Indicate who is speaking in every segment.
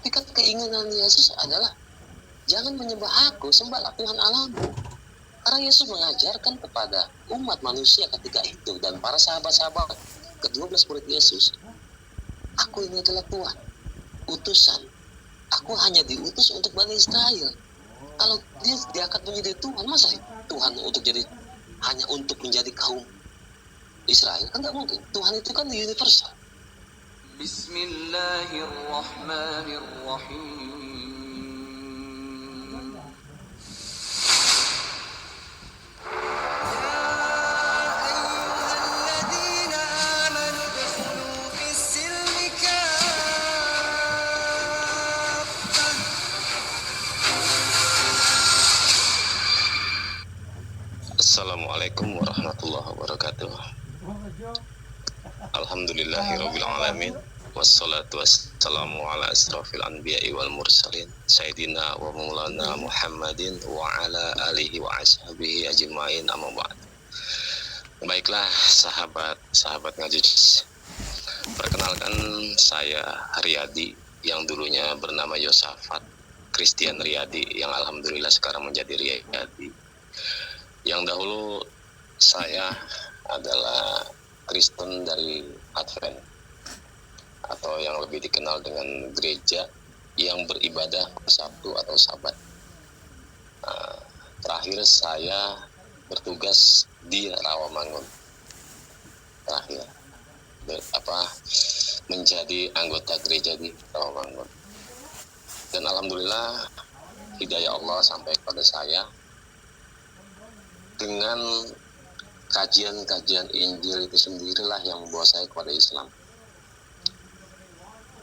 Speaker 1: Tapi kan keinginan Yesus adalah jangan menyembah aku, sembahlah Tuhan Allahmu. Karena Yesus mengajarkan kepada umat manusia ketika itu dan para sahabat-sahabat ke-12 murid Yesus, aku ini adalah Tuhan, utusan. Aku hanya diutus untuk Bani Israel. Kalau dia diangkat menjadi Tuhan, masa Tuhan untuk jadi hanya untuk menjadi kaum Israel? Kan nggak mungkin. Tuhan itu kan universal.
Speaker 2: Bismillahirrahmanirrahim.
Speaker 1: Assalamualaikum warahmatullahi wabarakatuh. Alhamdulillahirabbil alamin. Wassalatu wassalamu ala asrafil anbiya'i wal mursalin Sayyidina wa maulana Muhammadin wa ala alihi wa ashabihi ajma'in, amma ba'd. Baiklah sahabat ngaji, perkenalkan saya Riyadi yang dulunya bernama Yosafat Christian Riyadi, yang alhamdulillah sekarang menjadi Riyadi. Yang dahulu saya adalah Kristen dari Advent, atau yang lebih dikenal dengan gereja yang beribadah Sabtu atau Sabat. Terakhir saya bertugas di Rawamangun. Terakhir menjadi anggota gereja di Rawamangun. Dan alhamdulillah hidayah Allah sampai kepada saya dengan kajian-kajian Injil itu sendirilah yang membawa saya kepada Islam.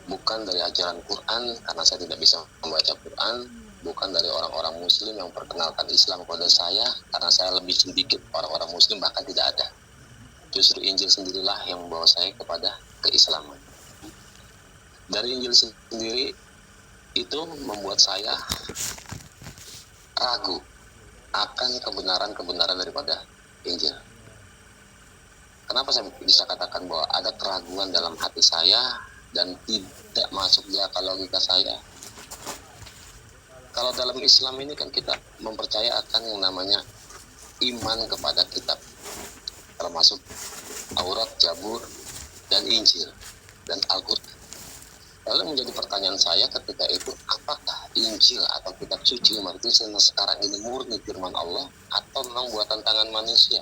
Speaker 1: Bukan dari ajaran Quran, karena saya tidak bisa membaca Quran. Bukan dari orang-orang Muslim yang perkenalkan Islam kepada saya, karena saya lebih sedikit orang-orang Muslim, bahkan tidak ada. Justru Injil sendirilah yang membawa saya kepada keislaman. Dari Injil sendiri itu membuat saya ragu akan kebenaran daripada Injil. Kenapa saya bisa katakan bahwa ada keraguan dalam hati saya dan tidak masuk di akal logika saya? Kalau dalam Islam ini kan kita mempercayai akan yang namanya iman kepada kitab, termasuk Taurat, Zabur, dan Injil, dan Al-Quran. Lalu menjadi pertanyaan saya ketika itu, apakah Injil atau kitab suci umat Kristen sekarang ini murni firman Allah atau memang buatan tangan manusia?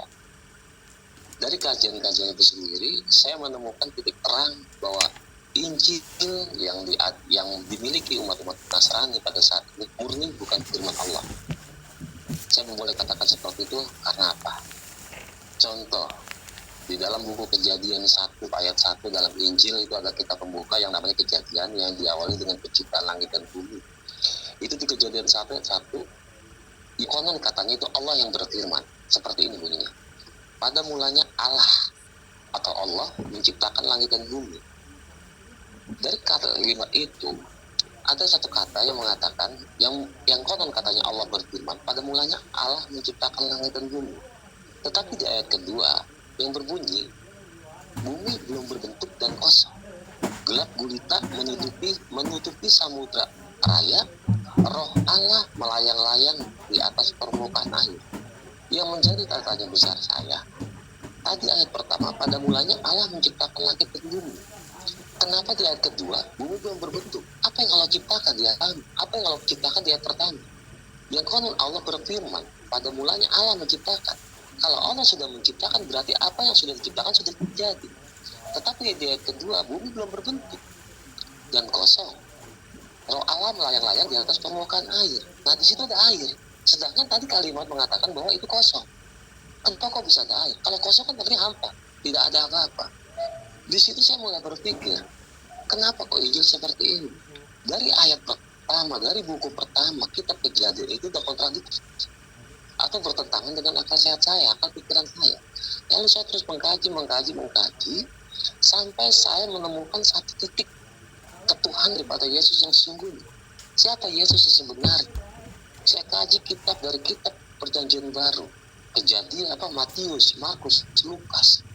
Speaker 1: Dari kajian-kajian itu sendiri, saya menemukan titik terang bahwa Injil yang dimiliki umat-umat Nasrani pada saat ini murni bukan firman Allah. Saya boleh katakan seperti itu karena apa? Contoh, di dalam buku Kejadian 1 ayat 1 dalam Injil itu ada kitab pembuka yang namanya Kejadian, yang diawali dengan penciptaan langit dan bumi. Itu di Kejadian 1 ayat 1, konon katanya itu Allah yang berfirman. Seperti ini bunyinya. Pada mulanya Allah atau Allah menciptakan langit dan bumi. Dari kalimat itu ada satu kata yang mengatakan yang konon katanya Allah berfirman, pada mulanya Allah menciptakan langit dan bumi. Tetapi di ayat kedua yang berbunyi, bumi belum berbentuk dan kosong, gelap gulita menutupi samudra raya, roh Allah melayang-layang di atas permukaan air. Yang menjadi tanya besar saya, tadi ayat pertama, pada mulanya Allah menciptakan langit dan bumi. Kenapa di ayat kedua bumi belum berbentuk? Apa yang Allah ciptakan di ayat pertama? Apa yang Allah ciptakan di ayat pertama? Yang konon Allah berfirman, pada mulanya Allah menciptakan. Kalau Allah sudah menciptakan, berarti apa yang sudah diciptakan sudah terjadi. Tetapi di ayat kedua, bumi belum berbentuk dan kosong. Roh Allah melayang-layang di atas permukaan air. Nah, di situ ada air. Sedangkan tadi kalimat mengatakan bahwa itu kosong. Kenapa kok bisa ada air? Kalau kosong kan berarti hampa, tidak ada apa-apa. Di situ saya mulai berpikir, kenapa kok Injil seperti ini? Dari ayat pertama, dari buku pertama, kitab Kejadian itu ada kontradiksi atau bertentangan dengan akal sehat saya, akal pikiran saya. Lalu saya terus mengkaji, sampai saya menemukan satu titik ketuhanan daripada Yesus yang sesungguhnya. Siapa Yesus yang sebenarnya? Saya kaji kitab dari kitab Perjanjian Baru, Kejadian Matius, Markus, Lukas.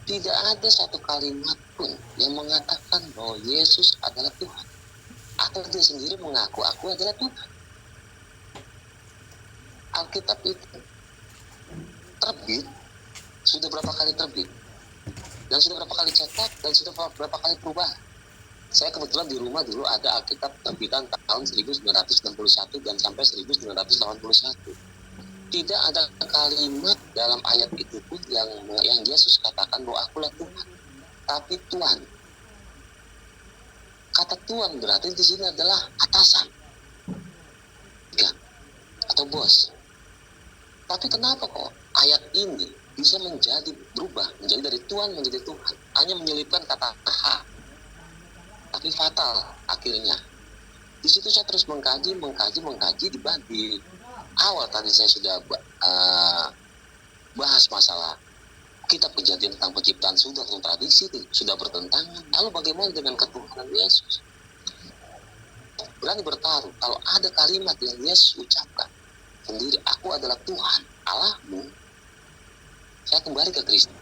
Speaker 1: Tidak ada satu kalimat pun yang mengatakan bahwa Yesus adalah Tuhan. atau dia sendiri mengaku aku adalah Tuhan. Alkitab itu terbit, sudah berapa kali terbit, dan sudah berapa kali cetak, dan sudah berapa kali perubahan. Saya kebetulan di rumah dulu ada Alkitab terbitan tahun 1961 dan sampai 1981. Tidak ada kalimat dalam ayat itu pun yang Yesus katakan bahwa akulah Tuhan, tapi Tuhan. Kata Tuhan berarti di sini adalah atasan, ya, atau bos. Tapi kenapa kok ayat ini bisa berubah menjadi dari Tuhan menjadi Tuhan? Hanya menyelipkan kata H, tapi fatal akhirnya. Di situ saya terus mengkaji di awal tadi saya sudah bahas masalah kitab Kejadian tentang penciptaan sudah kontradiksi, sudah bertentangan. Lalu bagaimana dengan ketuhanan Yesus? Berani bertaruh kalau ada kalimat yang Yesus ucapkan sendiri, aku adalah Tuhan Allahmu, saya kembali ke Kristus.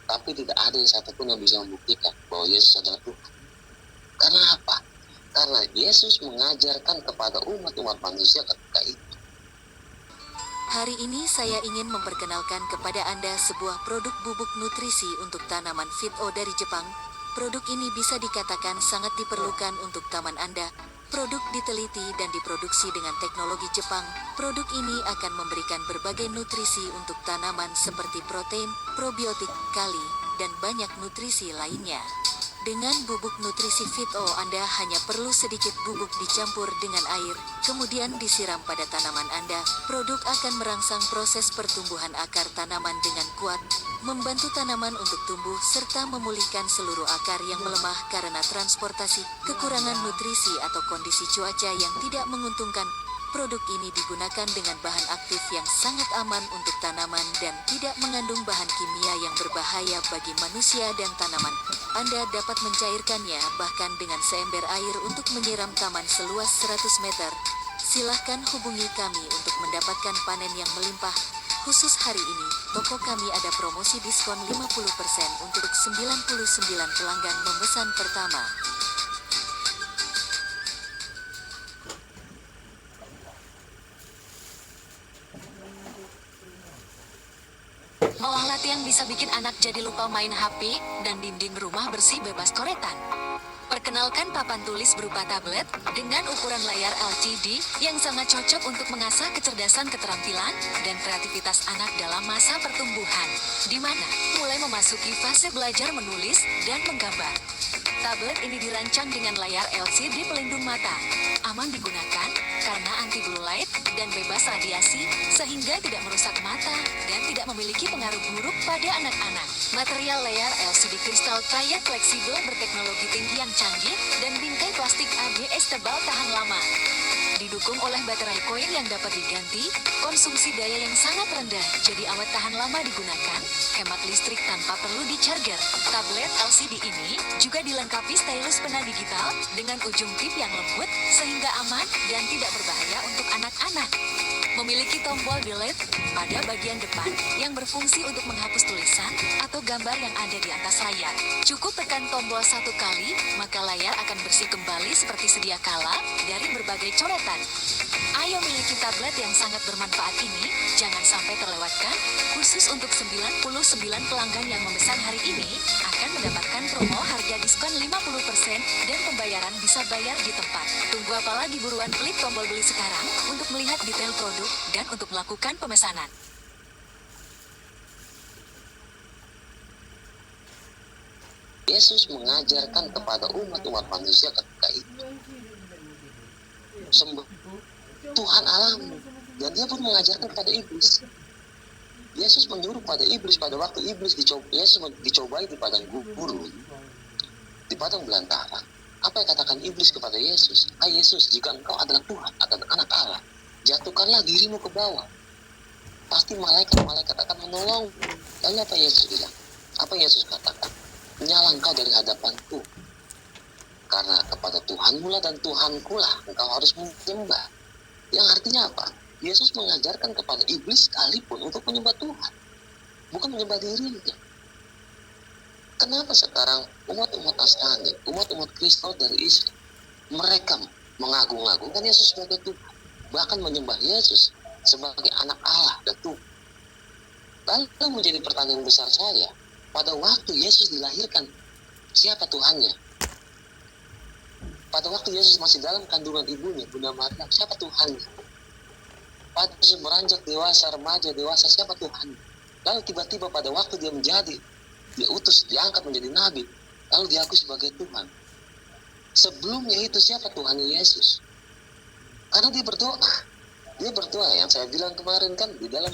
Speaker 1: Tapi tidak ada yang satupun yang bisa membuktikan bahwa Yesus adalah Tuhan. Karena apa? Karena Yesus mengajarkan kepada umat manusia ketika itu.
Speaker 2: Hari ini saya ingin memperkenalkan kepada Anda sebuah produk bubuk nutrisi untuk tanaman Fit-O dari Jepang. Produk ini bisa dikatakan sangat diperlukan untuk taman Anda. Produk diteliti dan diproduksi dengan teknologi Jepang. Produk ini akan memberikan berbagai nutrisi untuk tanaman seperti protein, probiotik, kali, dan banyak nutrisi lainnya. Dengan bubuk nutrisi Fit-O, Anda hanya perlu sedikit bubuk dicampur dengan air, kemudian disiram pada tanaman Anda. Produk akan merangsang proses pertumbuhan akar tanaman dengan kuat, membantu tanaman untuk tumbuh, serta memulihkan seluruh akar yang melemah karena transportasi, kekurangan nutrisi atau kondisi cuaca yang tidak menguntungkan. Produk ini digunakan dengan bahan aktif yang sangat aman untuk tanaman dan tidak mengandung bahan kimia yang berbahaya bagi manusia dan tanaman. Anda dapat mencairkannya bahkan dengan seember air untuk menyiram taman seluas 100 meter. Silahkan hubungi kami untuk mendapatkan panen yang melimpah. Khusus hari ini, toko kami ada promosi diskon 50% untuk 99 pelanggan memesan pertama. Mau alat yang bisa bikin anak jadi lupa main HP dan dinding rumah bersih bebas koretan? Perkenalkan papan tulis berupa tablet dengan ukuran layar LCD yang sangat cocok untuk mengasah kecerdasan, keterampilan, dan kreativitas anak dalam masa pertumbuhan, di mana mulai memasuki fase belajar menulis dan menggambar. Tablet ini dirancang dengan layar LCD pelindung mata, aman digunakan karena anti blue light dan bebas radiasi, sehingga tidak merusak mata dan tidak memiliki pengaruh buruk pada anak-anak. Material layar LCD kristal triad fleksibel berteknologi tinggi yang canggih dan bingkai plastik ABS tebal tahan lama. Didukung oleh baterai koin yang dapat diganti, konsumsi daya yang sangat rendah, jadi awet tahan lama digunakan, hemat listrik tanpa perlu di-charger. Tablet LCD ini juga dilengkapi stylus pena digital dengan ujung tip yang lembut, sehingga aman dan tidak berbahaya untuk anak-anak. Memiliki tombol delete pada bagian depan yang berfungsi untuk menghapus tulisan atau gambar yang ada di atas layar. Cukup tekan tombol satu kali, maka layar akan bersih kembali seperti sedia kala dari berbagai coretan. Ayo miliki tablet yang sangat bermanfaat ini, jangan sampai terlewatkan. Khusus untuk 99 pelanggan yang memesan hari ini, akan mendapatkan promo harga diskon 50% dan pembayaran bisa bayar di tempat. Tunggu apa lagi, buruan klik tombol beli sekarang untuk melihat detail produk dan untuk melakukan pemesanan.
Speaker 1: Yesus mengajarkan kepada umat manusia ketika itu, sembah Tuhan Allahmu, dan dia pun mengajarkan kepada iblis. Yesus menyuruh pada iblis pada waktu Yesus dicobai di padang gurun, di padang belantara. Apa yang katakan iblis kepada Yesus? Hai Yesus, jika engkau adalah Tuhan, adalah anak Allah, jatuhkanlah dirimu ke bawah. Pasti malaikat akan menolong. Lalu apa Yesus bilang? Apa Yesus katakan? Nyala engkau dari hadapanku. Karena kepada Tuhanmu lah dan Tuhanku lah engkau harus menyembah. Yang artinya apa? Yesus mengajarkan kepada iblis sekalipun untuk menyembah Tuhan, bukan menyembah dirinya. Kenapa sekarang umat Nasrani, umat Kristen dari Islam Mereka mengagung-agungkan Yesus sebagai Tuhan, bahkan menyembah Yesus sebagai anak Allah dan Tuhan. Lalu menjadi pertanyaan besar saya, pada waktu Yesus dilahirkan, siapa Tuhannya? Pada waktu Yesus masih dalam kandungan ibunya, Bunda Maria, siapa Tuhannya? Pada Yesus beranjak dewasa, remaja, dewasa, siapa Tuhannya? Lalu tiba-tiba pada waktu dia diutus, diangkat menjadi nabi, lalu diakui sebagai Tuhan. Sebelumnya itu siapa Tuhannya Yesus? Karena dia berdoa. Dia berdoa yang saya bilang kemarin kan di dalam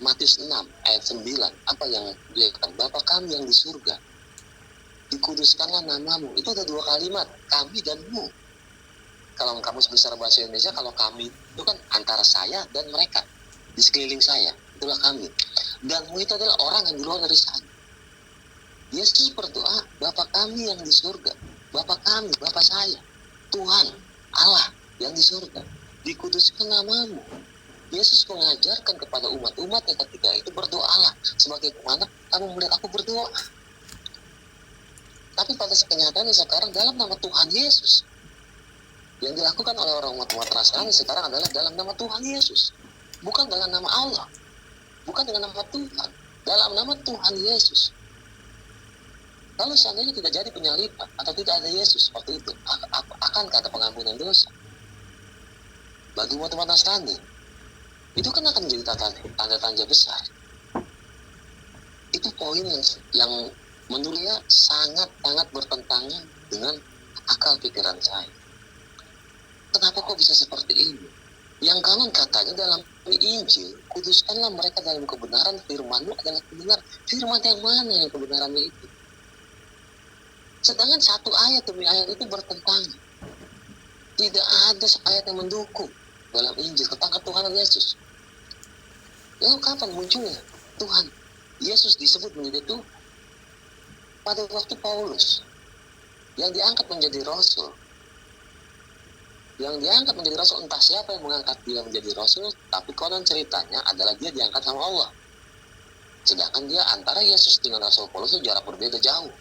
Speaker 1: Matius 6 ayat 9. Apa yang dia katakan? Bapa kami yang di surga, dikuduskanlah namamu. Itu ada dua kalimat, kami dan mu. Kalau kamus besar bahasa Indonesia, kalau kami itu kan antara saya dan mereka. Di sekeliling saya, itulah kami. Dan mu itu adalah orang yang di luar dari saya. Yesus berdoa, Bapa kami yang di surga, Bapa kami, Bapa saya, Tuhan, Allah yang di surga, dikuduskan namamu. Yesus mengajarkan kepada umat-umatnya ketika itu, berdoalah sebagaimana kamu melihat aku berdoa. Tapi pada kenyataannya sekarang dalam nama Tuhan Yesus, yang dilakukan oleh orang umat Nasrani sekarang adalah dalam nama Tuhan Yesus, bukan dengan nama Allah, bukan dengan nama Tuhan, dalam nama Tuhan Yesus. Lalu seandainya tidak jadi penyaliban atau tidak ada Yesus seperti itu, akankah ada pengampunan dosa? Bagi umat Nasrani, itu kan akan menjadi tanda tanya besar. Itu poin yang menurutnya sangat-sangat bertentangan dengan akal pikiran saya. Kenapa kok bisa seperti ini? Yang kanan katanya dalam Injil, kuduskanlah mereka dalam kebenaran, firman-Mu adalah kebenaran. Firman yang mana yang kebenarannya itu? Sedangkan satu ayat demi ayat itu bertentangan. Tidak ada ayat yang mendukung dalam Injil tentang ketuhanan Yesus. Lalu kapan munculnya Tuhan Yesus disebut menjadi Tuhan? Pada waktu Paulus yang diangkat menjadi rasul. Yang diangkat menjadi rasul, entah siapa yang mengangkat dia menjadi rasul, tapi konon ceritanya adalah dia diangkat sama Allah. Sedangkan dia antara Yesus dengan Rasul Paulus itu jarak berbeda jauh.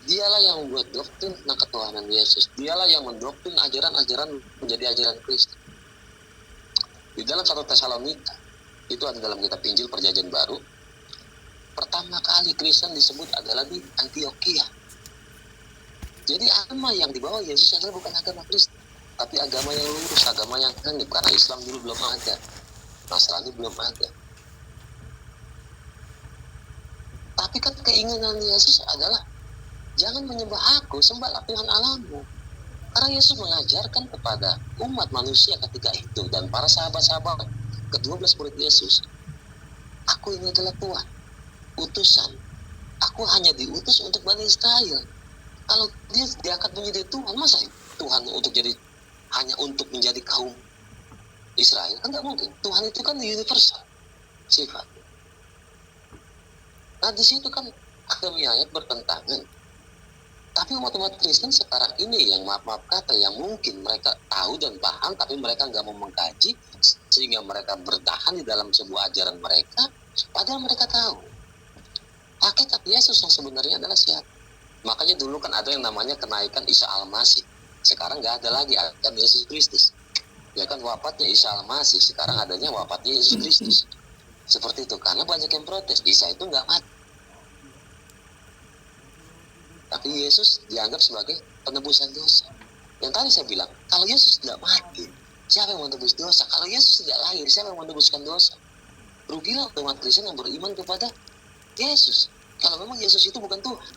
Speaker 1: Dialah yang membuat doktrin tentang ketuhanan Yesus. Dialah yang mendoktrin ajaran-ajaran menjadi ajaran Kristen. Di dalam 1 Tesalonika, itu ada dalam kitab Injil Perjanjian Baru, pertama kali Kristen disebut adalah di Antioquia. Jadi agama yang dibawa Yesus adalah bukan agama Kristen, tapi agama yang lurus, agama yang hanif, karena Islam dulu belum ada, Nasrani belum ada. Tapi kan keinginan Yesus adalah jangan menyembah aku, sembahlah Tuhan Allahmu. Karena Yesus mengajarkan kepada umat manusia ketika itu dan para sahabat-sahabat, ke-12 murid Yesus, aku ini adalah Tuhan, utusan. Aku hanya diutus untuk Bani Israel. Kalau dia diangkat menjadi Tuhan, masa Tuhan untuk jadi hanya untuk menjadi kaum Israel? Kan nggak mungkin. Tuhan itu kan universal sifat. Nah di situ kan demi ayat bertentangan. Tapi umat-umat Kristen sekarang ini yang maaf-maaf kata, yang mungkin mereka tahu dan paham, tapi mereka nggak mau mengkaji, sehingga mereka bertahan di dalam sebuah ajaran mereka, padahal mereka tahu hakikat Yesus yang sebenarnya adalah siapa. Makanya dulu kan ada yang namanya kenaikan Isa Al-Masih. Sekarang nggak ada lagi, ada Yesus Kristus. Ya kan, wafatnya Isa Al-Masih, sekarang adanya wafatnya Yesus Kristus. Seperti itu, karena banyak yang protes, Isa itu nggak mati. Tapi Yesus dianggap sebagai penebusan dosa. Yang tadi saya bilang, kalau Yesus tidak mati, siapa yang menebus dosa? Kalau Yesus tidak lahir, siapa yang menebuskan dosa? Rugilah umat Kristen yang beriman kepada Yesus. Kalau memang Yesus itu bukan Tuhan.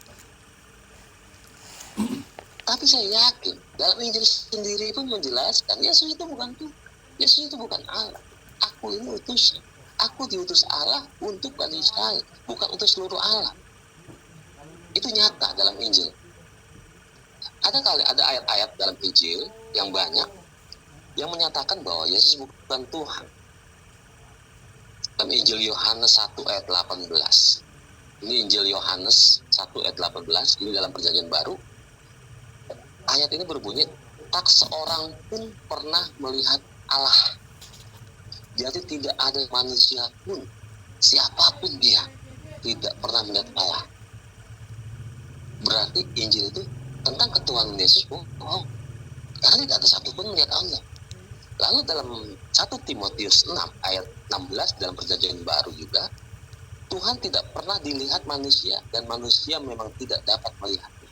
Speaker 1: Tapi saya yakin, dalam Injil sendiri pun menjelaskan, Yesus itu bukan Tuhan. Yesus itu bukan Allah. Aku ini utusan. Aku diutus Allah untuk Bani Israel, bukan untuk seluruh Allah. Itu nyata dalam Injil. Ada ayat-ayat dalam Injil yang banyak yang menyatakan bahwa Yesus bukan Tuhan. Dalam Injil Yohanes 1 ayat 18. Ini Injil Yohanes 1 ayat 18, ini dalam Perjanjian Baru. Ayat ini berbunyi, tak seorang pun pernah melihat Allah. Jadi tidak ada manusia pun, siapapun dia, tidak pernah melihat Allah. Berarti Injil itu tentang ketuhanan Yesus bohong. Karena tidak ada satupun melihat Allah. Lalu dalam 1 Timotius 6 ayat 16 dalam perjanjian baru juga, Tuhan tidak pernah dilihat manusia dan manusia memang tidak dapat melihatnya.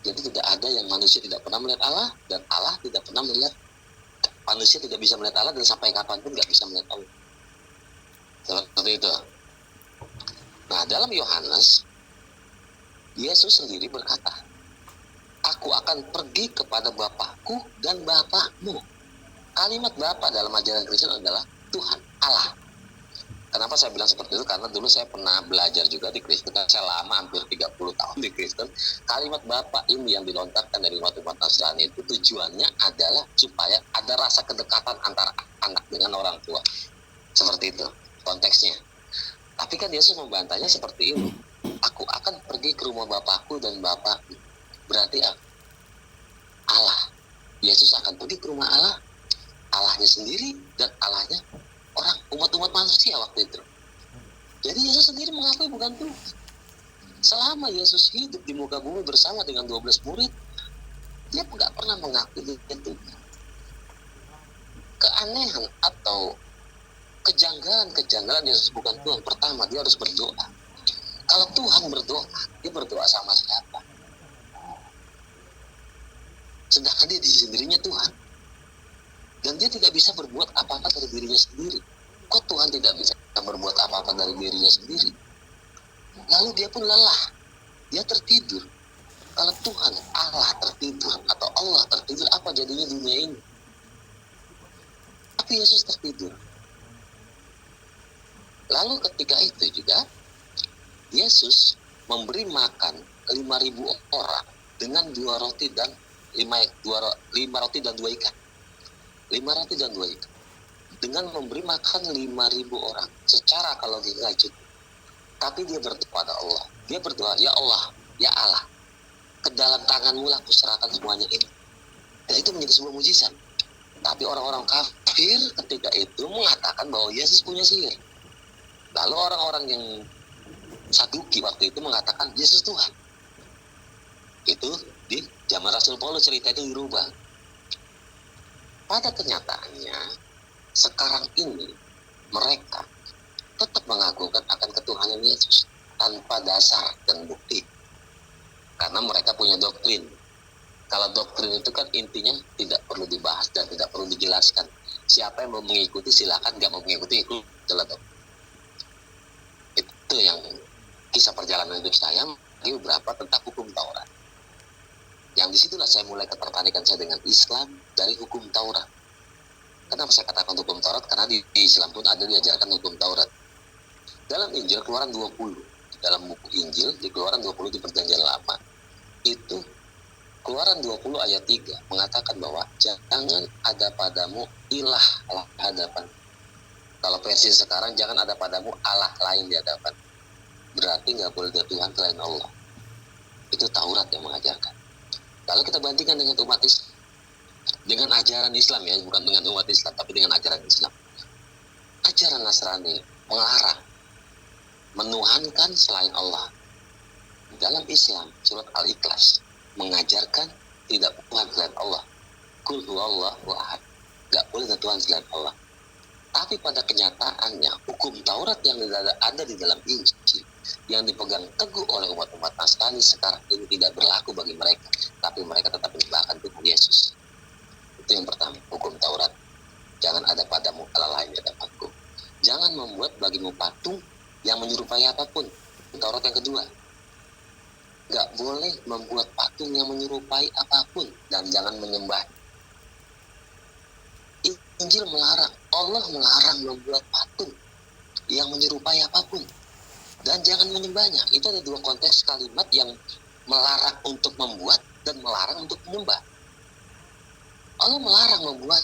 Speaker 1: Jadi tidak ada yang manusia tidak pernah melihat Allah dan Allah tidak pernah melihat manusia, tidak bisa melihat Allah dan sampai kapanpun nggak bisa melihat Allah. Seperti itu. Nah, dalam Yohanes, Yesus sendiri berkata, aku akan pergi kepada Bapakku dan Bapakmu. Kalimat Bapa dalam ajaran Kristen adalah Tuhan Allah. Kenapa saya bilang seperti itu? Karena dulu saya pernah belajar juga di Kristen. Saya lama, hampir 30 tahun di Kristen. Kalimat Bapa ini yang dilontarkan dari umat Nasrani itu tujuannya adalah supaya ada rasa kedekatan antara anak dengan orang tua. Seperti itu konteksnya. Tapi kan Yesus membantahnya seperti ini. Aku akan pergi ke rumah Bapakku dan Bapakmu. Berarti Allah. Yesus akan pergi ke rumah Allah. Allahnya sendiri dan Allahnya orang, umat-umat manusia waktu itu. Jadi Yesus sendiri mengakui bukan Tuhan. Selama Yesus hidup di muka bumi bersama dengan 12 murid, dia nggak pernah mengakui dia Tuhan. Keanehan atau kejanggalan Yesus bukan Tuhan. Pertama, dia harus berdoa. Kalau Tuhan berdoa, dia berdoa sama siapa? Sedangkan dia di sendirinya Tuhan. Dan dia tidak bisa berbuat apa-apa dari dirinya sendiri. Kok Tuhan tidak bisa berbuat apa-apa dari dirinya sendiri? Lalu dia pun lelah. Dia tertidur. Kalau Tuhan Allah tertidur atau Allah tertidur, apa jadinya dunia ini? Tapi Yesus tertidur. Lalu ketika itu juga Yesus memberi makan 5.000 orang dengan 2 roti dan 5 roti dan 2 ikan. 5 roti dan 2 ikan. Dengan memberi makan 5.000 orang. Secara kalau dinilai cukup. Tapi dia berdoa pada Allah. Dia berdoa, ya Allah, ya Allah, ke dalam tanganmu lah aku serahkan semuanya ini. Dan itu menjadi sebuah mujizat. Tapi orang-orang kafir ketika itu mengatakan bahwa Yesus punya sihir. Lalu orang-orang yang Saduki waktu itu mengatakan Yesus Tuhan. Itu di zaman Rasul Paulus cerita itu dirubah. Pada kenyataannya, sekarang ini mereka tetap mengagungkan akan ketuhanan Yesus tanpa dasar dan bukti. Karena mereka punya doktrin. Kalau doktrin itu kan intinya tidak perlu dibahas dan tidak perlu dijelaskan. Siapa yang mau mengikuti silakan, nggak mau mengikuti ikut. Itu yang kisah perjalanan hidup saya, beberapa tentang hukum Taurat. Yang disitulah saya mulai ketertarikan saya dengan Islam dari hukum Taurat. Kenapa saya katakan hukum Taurat? Karena di Islam pun ada diajarkan hukum Taurat. Dalam Injil Keluaran 20, dalam buku Injil di Keluaran 20 di Perjanjian Lama, itu Keluaran 20 ayat 3 mengatakan bahwa jangan ada padamu ilah hadapan. Kalau versi sekarang, jangan ada padamu Allah lain di hadapan. Berarti nggak boleh ada Tuhan selain Allah. Itu Taurat yang mengajarkan. Kalau kita bandingkan dengan umat Islam, dengan ajaran Islam ya, bukan dengan umat Islam, tapi dengan ajaran Islam. Ajaran Nasrani melarang menuhankan selain Allah. Dalam Islam, surat Al-Ikhlas mengajarkan tidak Tuhan selain Allah. Qul huwallahu ahad. Gak boleh ada Tuhan selain Allah. Tapi pada kenyataannya, hukum Taurat yang ada di dalam Injil yang dipegang teguh oleh umat-umat Nasrani sekarang ini tidak berlaku bagi mereka, tapi mereka tetap menyembahkan Tuhan Yesus. Itu yang pertama, hukum Taurat. Jangan ada padamu Allah lain di hadapanku. Jangan membuat bagimu patung yang menyerupai apapun. Taurat yang kedua, gak boleh membuat patung yang menyerupai apapun dan jangan menyembah. Injil melarang, Allah melarang membuat patung yang menyerupai apapun dan jangan menyembahnya. Itu ada 2 konteks kalimat yang melarang untuk membuat dan melarang untuk menyembah. Allah melarang membuat,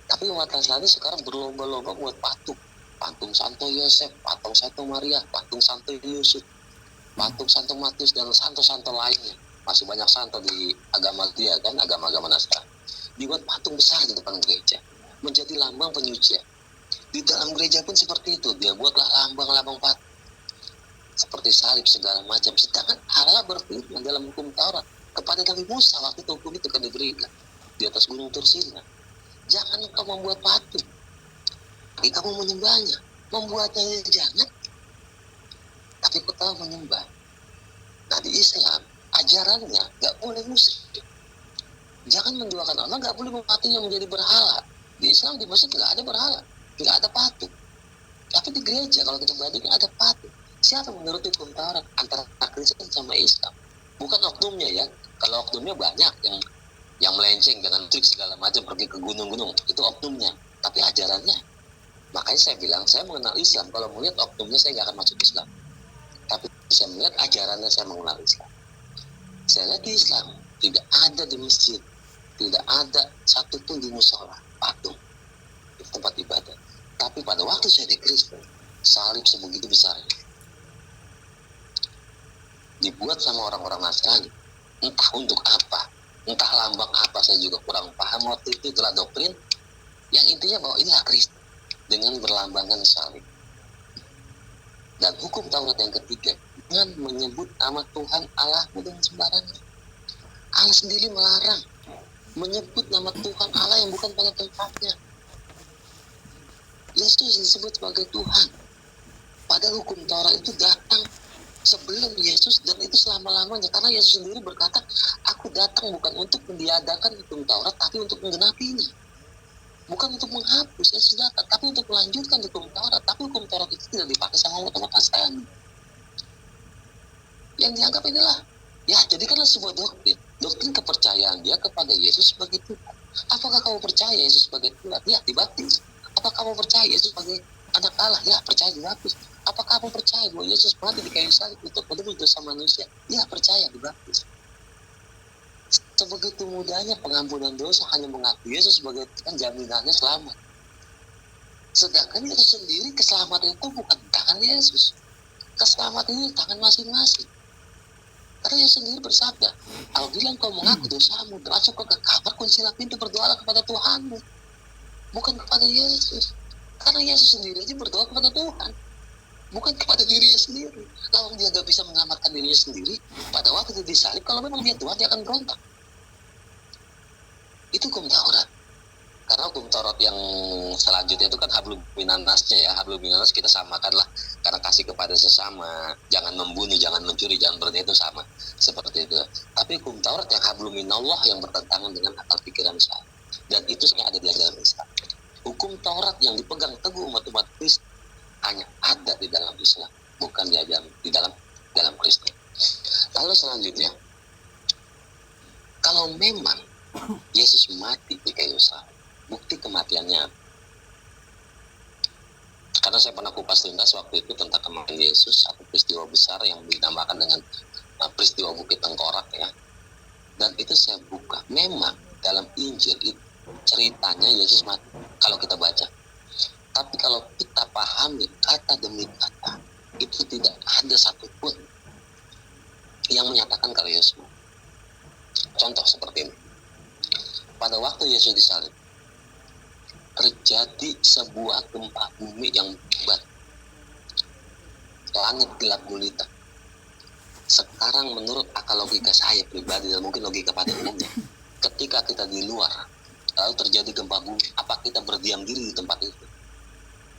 Speaker 1: tapi umat Nasrani sekarang berlomba-lomba buat patung. Patung Santo Yosef, patung Santo Maria, patung Santo Yusuf, patung Santo Matius dan santo-santo lainnya. Masih banyak santo di agama dia kan, agama-agama Nasrani. Dibuat patung besar di depan gereja, menjadi lambang penyucian. Di dalam gereja pun seperti itu, dia buatlah lambang-lambang patung seperti salib segala macam. Sedangkan Allah berfirman dalam hukum Taurat kepada Nabi Musa waktu itu hukum itu kan diberikan, di atas gunung Tursina. Jangan engkau membuat patung, tapi kamu menyembahnya. Membuatnya jangan, tapi kau tahu menyembah. Nah di Islam, ajarannya nggak boleh musyrik. Jangan menduakan Allah, nggak boleh mempatunya menjadi berhala. Di Islam, di masjid nggak ada berhala, nggak ada patung. Tapi di gereja kalau kita bandingkan ada patung. Siapa menurut hukum Taurat antara Kristen sama Islam? Bukan oknumnya ya. Kalau oknumnya banyak yang melenceng dengan trik segala macam pergi ke gunung-gunung, itu oknumnya. Tapi ajarannya, makanya saya bilang saya mengenal Islam. Kalau melihat oknumnya saya nggak akan masuk Islam. Tapi saya melihat ajarannya saya mengenal Islam. Saya lihat di Islam tidak ada di masjid, tidak ada satupun di musola patung di tempat ibadah. Tapi pada waktu saya di Kristen, salib sebegitu besarnya dibuat sama orang-orang Nasrani. Entah untuk apa, entah lambang apa, saya juga kurang paham waktu itu. Itulah doktrin yang intinya bahwa inilah Kristen dengan berlambangkan salib. Dan hukum Taurat yang ketiga, dengan menyebut nama Tuhan Allahmu dengan sembarangan. Allah sendiri melarang menyebut nama Tuhan Allah yang bukan pada tempatnya. Yesus disebut sebagai Tuhan. Padahal hukum Taurat itu datang sebelum Yesus dan itu selama-lamanya. Karena Yesus sendiri berkata, aku datang bukan untuk meniadakan hukum Taurat, tapi untuk menggenapinya. Bukan untuk menghapus, Yesus datang, tapi untuk melanjutkan hukum Taurat. Tapi hukum Taurat itu tidak dipakai sama umat Nasrani. Yang dianggap inilah, ya jadikanlah sebuah doktrin. Doktrin kepercayaan dia kepada Yesus sebagai Tuhan. Apakah kamu percaya Yesus sebagai Tuhan? Ya, dibaptis. Apakah kamu percaya Yesus sebagai anak Allah? Ya, percaya dibaptis. Apakah kamu percaya bahwa Yesus mati di kayu salib untuk menebus dosa manusia? Ya, percaya dibaptis. Sebegitu mudahnya pengampunan dosa hanya mengaku Yesus sebagai Tuhan, jaminannya selamat. Sedangkan Yesus sendiri keselamatan itu bukan di tangan Yesus. Keselamatan itu di tangan masing-masing. Karena Yesus sendiri bersabda, apabila engkau mengaku dosamu, masuk ke kamar, kuncilah pintu, berdoalah kepada Tuhanmu. Bukan kepada Yesus. Karena Yesus sendiri aja berdoa kepada Tuhan, bukan kepada dirinya sendiri. Kalau dia gak bisa menyelamatkan dirinya sendiri, pada waktu dia disalib, kalau memang dia Tuhan, dia akan berontak. Itu hukum Taurat. Karena hukum Taurat yang selanjutnya itu kan hablum minannasnya ya. Hablum minannas kita samakanlah, karena kasih kepada sesama, jangan membunuh, jangan mencuri, jangan berzina, itu sama seperti itu. Tapi hukum Taurat yang hablum minallah yang bertentangan dengan akal pikiran saya, dan itu sebenarnya ada di dalam Islam. Hukum Taurat yang dipegang teguh umat-umat Kristen hanya ada di dalam Islam, bukan di dalam Kristen. Lalu selanjutnya, kalau memang Yesus mati di kayu salib, bukti kematiannya. Karena saya pernah kupas tuntas waktu itu tentang kematian Yesus, satu peristiwa besar yang dinamakan dengan peristiwa Bukit Tengkorak ya. Dan itu saya buka, memang dalam Injil itu ceritanya Yesus mati kalau kita baca. Tapi kalau kita pahami kata demi kata, itu tidak ada satupun yang menyatakan kalau Yesus mati. Contoh seperti ini. Pada waktu Yesus disalib, terjadi sebuah gempa bumi yang hebat. Langit gelap gulita. Sekarang menurut akal logika saya pribadi dan mungkin logika pada umumnya, ketika kita di luar, lalu terjadi gempa bumi, apa kita berdiam diri di tempat itu?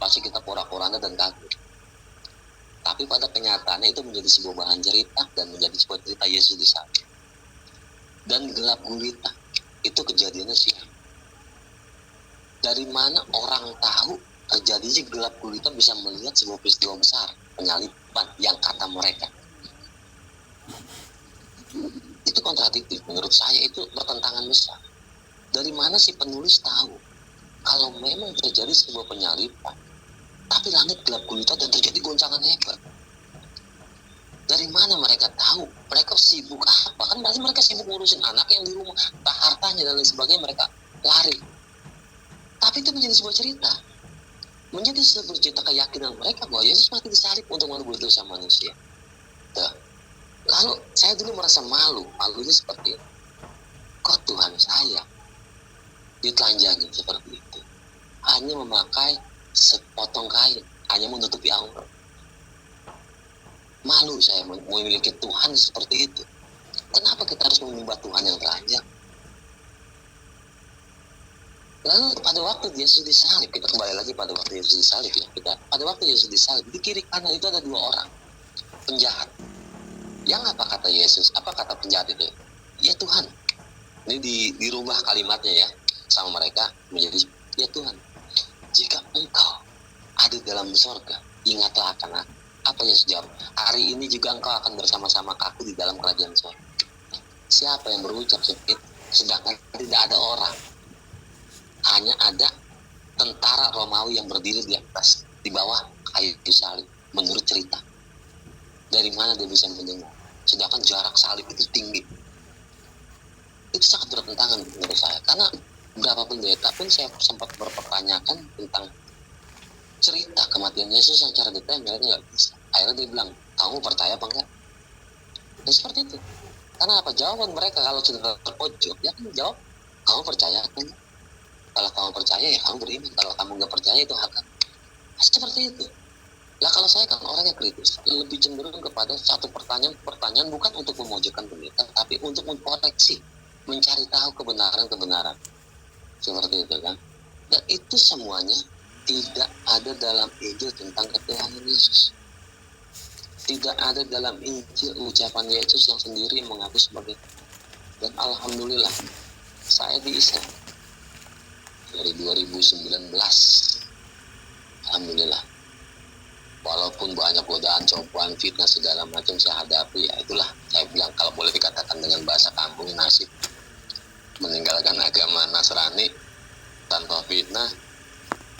Speaker 1: Pasti kita porak-poranda dan kaget. Tapi pada kenyataannya itu menjadi sebuah bahan cerita dan menjadi sebuah cerita Yesus disalib. Dan gelap gulita, itu kejadiannya siang. Dari mana orang tahu terjadinya gelap gulita bisa melihat sebuah peristiwa besar, penyaliban yang kata mereka? Itu kontradiktif, menurut saya itu bertentangan besar. Dari mana si penulis tahu kalau memang terjadi sebuah penyaliban, tapi langit gelap gulita dan terjadi goncangan hebat? Dari mana mereka tahu? Mereka sibuk apa? Kan berarti mereka sibuk ngurusin anak yang di rumah, hartanya dan lain sebagainya, mereka lari. Tapi itu menjadi sebuah cerita. Menjadi sebuah cerita keyakinan mereka bahwa Yesus mati disalib untuk menebus dosa manusia. Tuh. Lalu saya dulu merasa malu. Malunya seperti ini. Kok Tuhan saya ditelanjangin seperti itu? Hanya memakai sepotong kain, hanya menutupi aurat. Malu saya memiliki Tuhan seperti itu. Kenapa kita harus menyembah Tuhan yang telanjang? Lalu pada waktu Yesus disalib, kita kembali lagi pada waktu Yesus disalib ya. Pada waktu Yesus disalib, di kiri kanan itu ada dua orang penjahat. Yang apa kata Yesus? Apa kata penjahat itu? Ya Tuhan. Ini dirubah kalimatnya ya sama mereka menjadi ya Tuhan. Jika Engkau ada dalam sorga, ingatlah akan aku. Apa Yesus jawab? Hari ini juga Engkau akan bersama-sama aku di dalam kerajaan sorga. Siapa yang berucap seperti itu? Sedangkan tidak ada orang. Hanya ada tentara Romawi yang berdiri di atas, di bawah kayu salib, menurut cerita. Dari mana dia bisa mendengar? Sedangkan jarak salib itu tinggi. Itu sangat bertentangan menurut saya. Karena beberapa pendeta pun saya sempat berpertanyakan tentang cerita kematian Yesus secara detail, mereka nggak bisa. Akhirnya dia bilang, kamu percaya apa enggak? Dan seperti itu. Karena apa? Jawaban mereka kalau sudah terpojok, ya kan jawab, kamu percaya apa enggak? Kalau kamu percaya ya kamu beriman. Kalau kamu nggak percaya itu hak kamu. Seperti itu. Lah kalau saya kan orang yang kritis, lebih cenderung kepada satu pertanyaan bukan untuk memojokkan pendeta, tapi untuk mengkoreksi, mencari tahu kebenaran-kebenaran. Seperti itu kan. Dan itu semuanya tidak ada dalam Injil tentang ketuhanan Yesus. Tidak ada dalam Injil ucapan Yesus yang sendiri mengaku sebagai. Dan alhamdulillah saya di Islam dari 2019, alhamdulillah, walaupun banyak godaan, cobaan, fitnah segala macam saya hadapi, ya itulah saya bilang kalau boleh dikatakan dengan bahasa kampung, nasib meninggalkan agama Nasrani tanpa fitnah,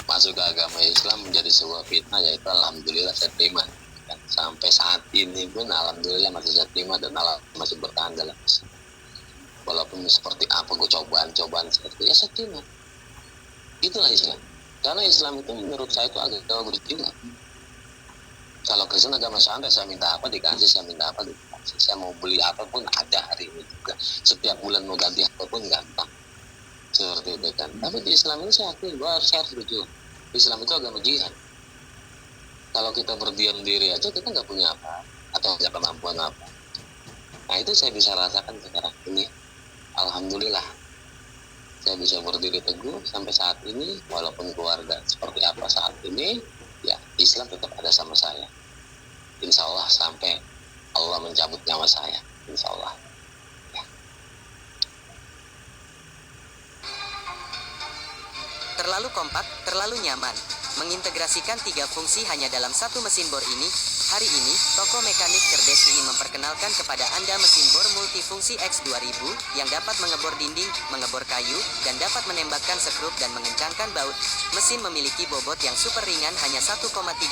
Speaker 1: masuk ke agama Islam menjadi sebuah fitnah, yaitu alhamdulillah saya terima. Dan sampai saat ini pun alhamdulillah masih saya terima dan masih bertahan dalam Islam. Walaupun seperti apa cobaan seperti ya saya terima. Itulah Islam. Karena Islam itu menurut saya itu agama berjiwa. Kalau Kristen agama santai, saya minta apa dikasih, saya minta apa dikasih. Saya mau beli apapun ada hari ini juga. Setiap bulan mau ganti apapun gampang. Seperti itu kan. Tapi di Islam ini saya akui bahwa saya harus berjuang. Islam itu agama jihad. Kalau kita berdiam diri aja kita nggak punya apa atau nggak kemampuan apa. Nah itu saya bisa rasakan sekarang ini. Alhamdulillah. Saya bisa berdiri teguh sampai saat ini, walaupun keluarga seperti apa saat ini, ya Islam tetap ada sama saya. Insya Allah sampai Allah mencabut nyawa saya. Insya Allah. Ya.
Speaker 3: Terlalu kompak, terlalu nyaman. Mengintegrasikan 3 fungsi hanya dalam satu mesin bor ini. Hari ini, Toko Mekanik Cerdas ingin memperkenalkan kepada Anda mesin bor multifungsi X2000 yang dapat mengebor dinding, mengebor kayu, dan dapat menembakkan sekrup dan mengencangkan baut. Mesin memiliki bobot yang super ringan hanya 1,3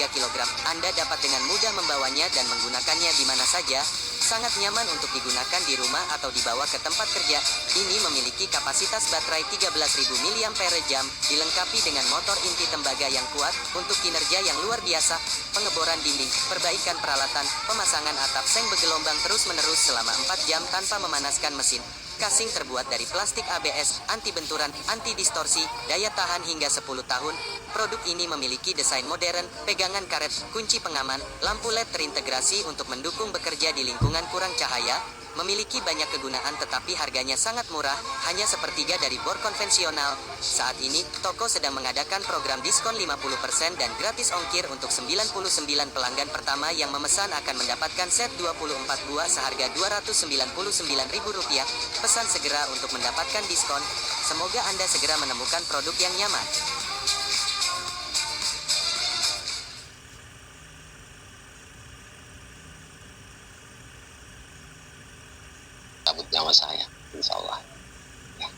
Speaker 3: kg. Anda dapat dengan mudah membawanya dan menggunakannya di mana saja. Sangat nyaman untuk digunakan di rumah atau dibawa ke tempat kerja. Ini memiliki kapasitas baterai 13.000 mAh, dilengkapi dengan motor inti tembaga yang kuat untuk kinerja yang luar biasa, pengeboran dinding, perbaikan peralatan, pemasangan atap seng bergelombang terus-menerus selama 4 jam tanpa memanaskan mesin. Casing terbuat dari plastik ABS, anti benturan, anti distorsi, daya tahan hingga 10 tahun. Produk ini memiliki desain modern, pegangan karet, kunci pengaman, lampu LED terintegrasi untuk mendukung bekerja di lingkungan kurang cahaya, memiliki banyak kegunaan tetapi harganya sangat murah, hanya sepertiga dari bor konvensional. Saat ini, toko sedang mengadakan program diskon 50% dan gratis ongkir untuk 99 pelanggan pertama yang memesan akan mendapatkan set 24 buah seharga Rp299.000. Pesan segera untuk mendapatkan diskon. Semoga Anda segera menemukan produk yang nyaman.
Speaker 1: Cabut nyawa saya, insya Allah. Ya.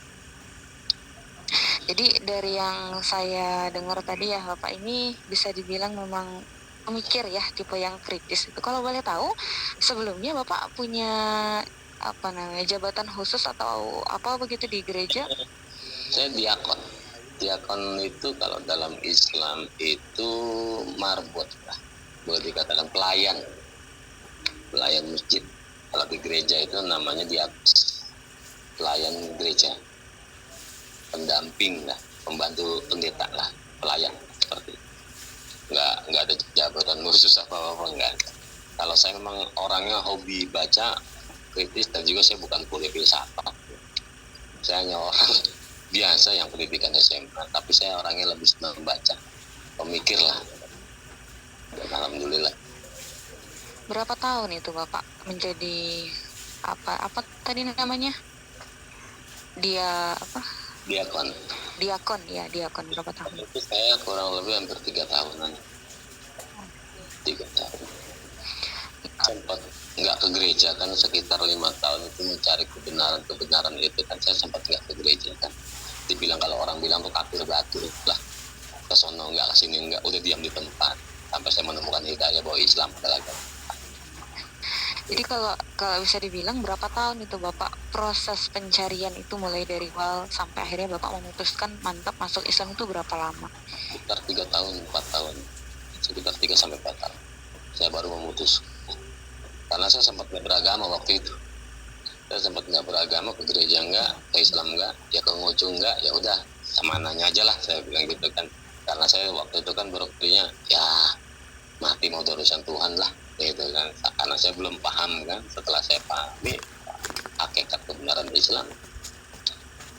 Speaker 4: Jadi dari yang saya dengar tadi ya Bapak ini bisa dibilang memang pemikir ya, tipe yang kritis. Itu kalau boleh tahu sebelumnya Bapak punya jabatan khusus atau apa begitu di gereja?
Speaker 1: Saya diakon. Diakon itu kalau dalam Islam itu marbot lah. Boleh dikatakan pelayan masjid. Kalau di gereja itu namanya diakos, pelayan gereja, pendamping lah, pembantu pendeta lah, pelayan seperti itu. Nggak ada jabatan khusus apa-apa, enggak. Kalau saya memang orangnya hobi baca, kritis, dan juga saya bukan kulit filsafat. Saya hanya orang biasa yang pendidikan SMA, tapi saya orangnya lebih senang membaca, pemikir lah. Dan alhamdulillah.
Speaker 4: Berapa tahun itu Bapak menjadi apa tadi namanya? Dia apa?
Speaker 1: Diakon.
Speaker 4: Diakon berapa tahun?
Speaker 1: Itu saya kurang lebih hampir 3 tahunan. 3 tahun. Sempat nggak ke gereja kan sekitar 5 tahun itu mencari kebenaran itu kan, saya sempat nggak ke gereja kan. Dibilang kalau orang bilang tuh kafir batul lah, ke sono nggak, ke sini nggak, udah diam di tempat sampai saya menemukan hidayah bahwa Islam adalah agama.
Speaker 4: Jadi kalau bisa dibilang berapa tahun itu Bapak proses pencarian itu mulai dari awal sampai akhirnya Bapak memutuskan mantap masuk Islam itu berapa lama?
Speaker 1: Sekitar 3 tahun, 4 tahun, sekitar 3 sampai 4 tahun saya baru memutus. Karena saya sempat nggak beragama waktu itu. Saya sempat nggak beragama, ke gereja nggak, ke Islam nggak, ya ke ngojo nggak, ya udah sama nanya aja lah, saya bilang gitu kan. Karena saya waktu itu kan berpikirnya ya mati mau urusan Tuhan lah, gitu kan. Karena saya belum paham kan. Setelah saya pahami hakikat kebenaran Islam,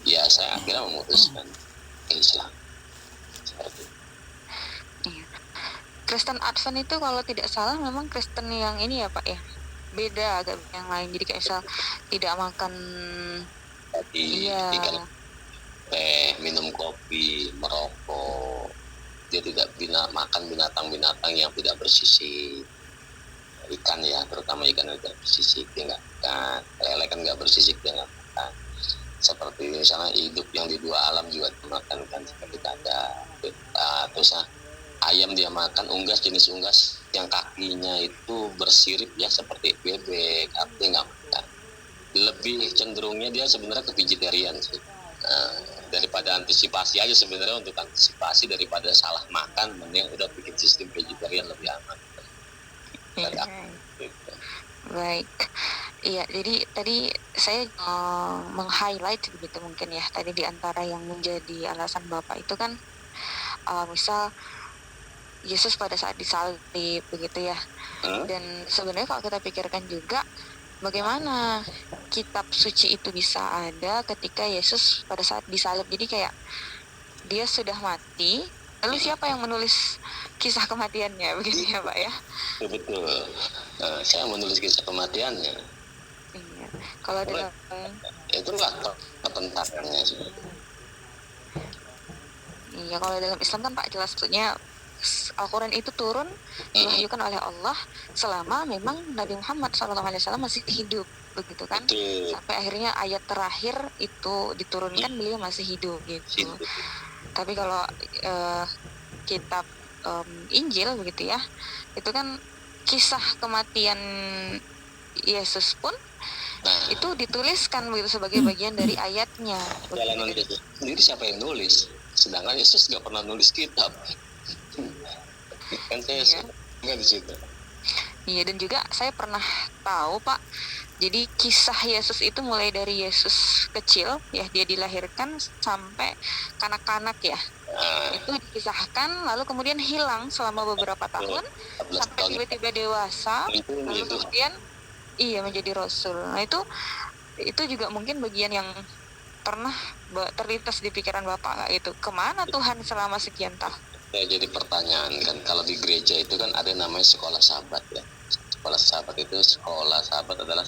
Speaker 1: ya saya akhirnya memutuskan ke Islam. Seperti itu.
Speaker 4: Iya. Kristen Advent itu kalau tidak salah memang Kristen yang ini ya Pak ya, beda agak yang lain. Jadi kayak misal tidak makan
Speaker 1: Jadi
Speaker 4: iya
Speaker 1: teh, minum kopi, merokok, dia tidak makan binatang-binatang yang tidak bersisik. Ikan ya, terutama ikan yang tidak bersisik dia nggak makan. Lele kan nggak bersisik dia nggak makan. Seperti misalnya hidup yang di 2 alam juga dimakan kan, seperti kada. Terus ayam dia makan, unggas, jenis unggas yang kakinya itu bersirip ya seperti bebek, dia nggak makan. Lebih cenderungnya dia sebenarnya ke vegetarian sih. Daripada antisipasi aja sebenarnya, untuk antisipasi daripada salah makan, mending udah bikin sistem vegetarian lebih aman. Dari
Speaker 4: iya.
Speaker 1: aku, gitu.
Speaker 4: Baik. Iya, jadi tadi saya meng-highlight begitu mungkin ya, tadi di antara yang menjadi alasan Bapak itu kan misal Yesus pada saat disalib begitu ya. Dan sebenarnya kalau kita pikirkan juga, bagaimana kitab suci itu bisa ada ketika Yesus pada saat disalib? Jadi kayak dia sudah mati, lalu siapa yang menulis kisah kematiannya begitu ya Pak ya?
Speaker 1: Betul. Saya menulis kisah kematiannya.
Speaker 4: Iya. Kalau dalam
Speaker 1: Itulah pertentangannya.
Speaker 4: iya kalau dalam Islam kan Pak jelas maksudnya Al-Quran itu turun diwahyukan oleh Allah selama memang Nabi Muhammad SAW masih hidup begitu kan.
Speaker 1: Betul.
Speaker 4: Sampai akhirnya ayat terakhir itu diturunkan beliau masih hidup gitu.
Speaker 1: Itu.
Speaker 4: Tapi kalau kitab Injil begitu ya, itu kan kisah kematian Yesus pun itu dituliskan begitu sebagai bagian dari ayatnya.
Speaker 1: Jalanan Yesus sendiri siapa yang nulis? Sedangkan Yesus nggak pernah nulis kitab. Kan saya nggak di situ.
Speaker 4: Iya, dan juga saya pernah tahu Pak, jadi kisah Yesus itu mulai dari Yesus kecil ya, dia dilahirkan sampai kanak-kanak ya, itu dikisahkan, lalu kemudian hilang selama beberapa tahun sampai tiba-tiba dewasa, lalu kemudian menjadi Rasul. Nah itu juga mungkin bagian yang pernah terlintas di pikiran Bapak nggak itu, kemana Tuhan selama sekian tahun?
Speaker 1: Ya, jadi pertanyaan kan, kalau di gereja itu kan ada namanya sekolah sahabat ya. Sekolah sahabat itu, sekolah sahabat adalah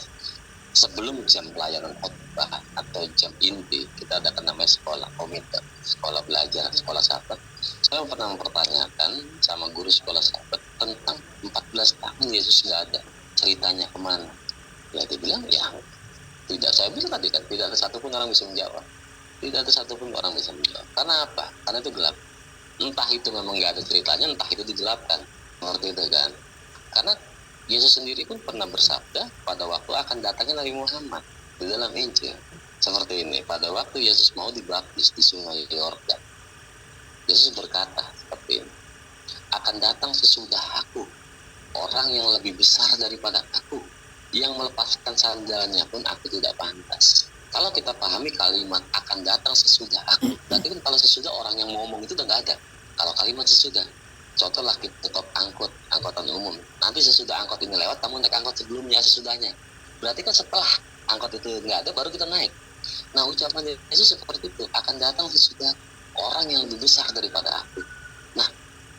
Speaker 1: sebelum jam pelayanan khotbah atau jam inti, kita ada namanya sekolah komite, sekolah belajar, sekolah sahabat. Saya pernah mempertanyakan sama guru sekolah sahabat tentang 14 tahun Yesus nggak ada, ceritanya kemana? Ya dia bilang ya tidak, saya bilang tadi kan tidak ada satupun orang bisa menjawab, tidak ada satupun orang bisa menjawab. Karena apa? Karena itu gelap. Entah itu memang nggak ada ceritanya, entah itu digelapkan, seperti itu kan. Karena Yesus sendiri pun pernah bersabda pada waktu akan datangnya Nabi Muhammad di dalam Injil seperti ini. Pada waktu Yesus mau dibaptis di Sungai Yordan, Yesus berkata seperti ini, akan datang sesudah aku orang yang lebih besar daripada aku, yang melepaskan sandalnya pun aku tidak pantas. Kalau kita pahami kalimat akan datang sesudah aku, berarti kan kalau sesudah orang yang mau ngomong itu udah nggak ada. Kalau kalimat sesudah, contohlah kita top angkutan umum, nanti sesudah angkot ini lewat, kamu naik angkot sebelumnya sesudahnya. Berarti kan setelah angkot itu nggak ada, baru kita naik. Nah, ucapan Yesus seperti itu, akan datang sesudah orang yang lebih besar daripada aku. Nah,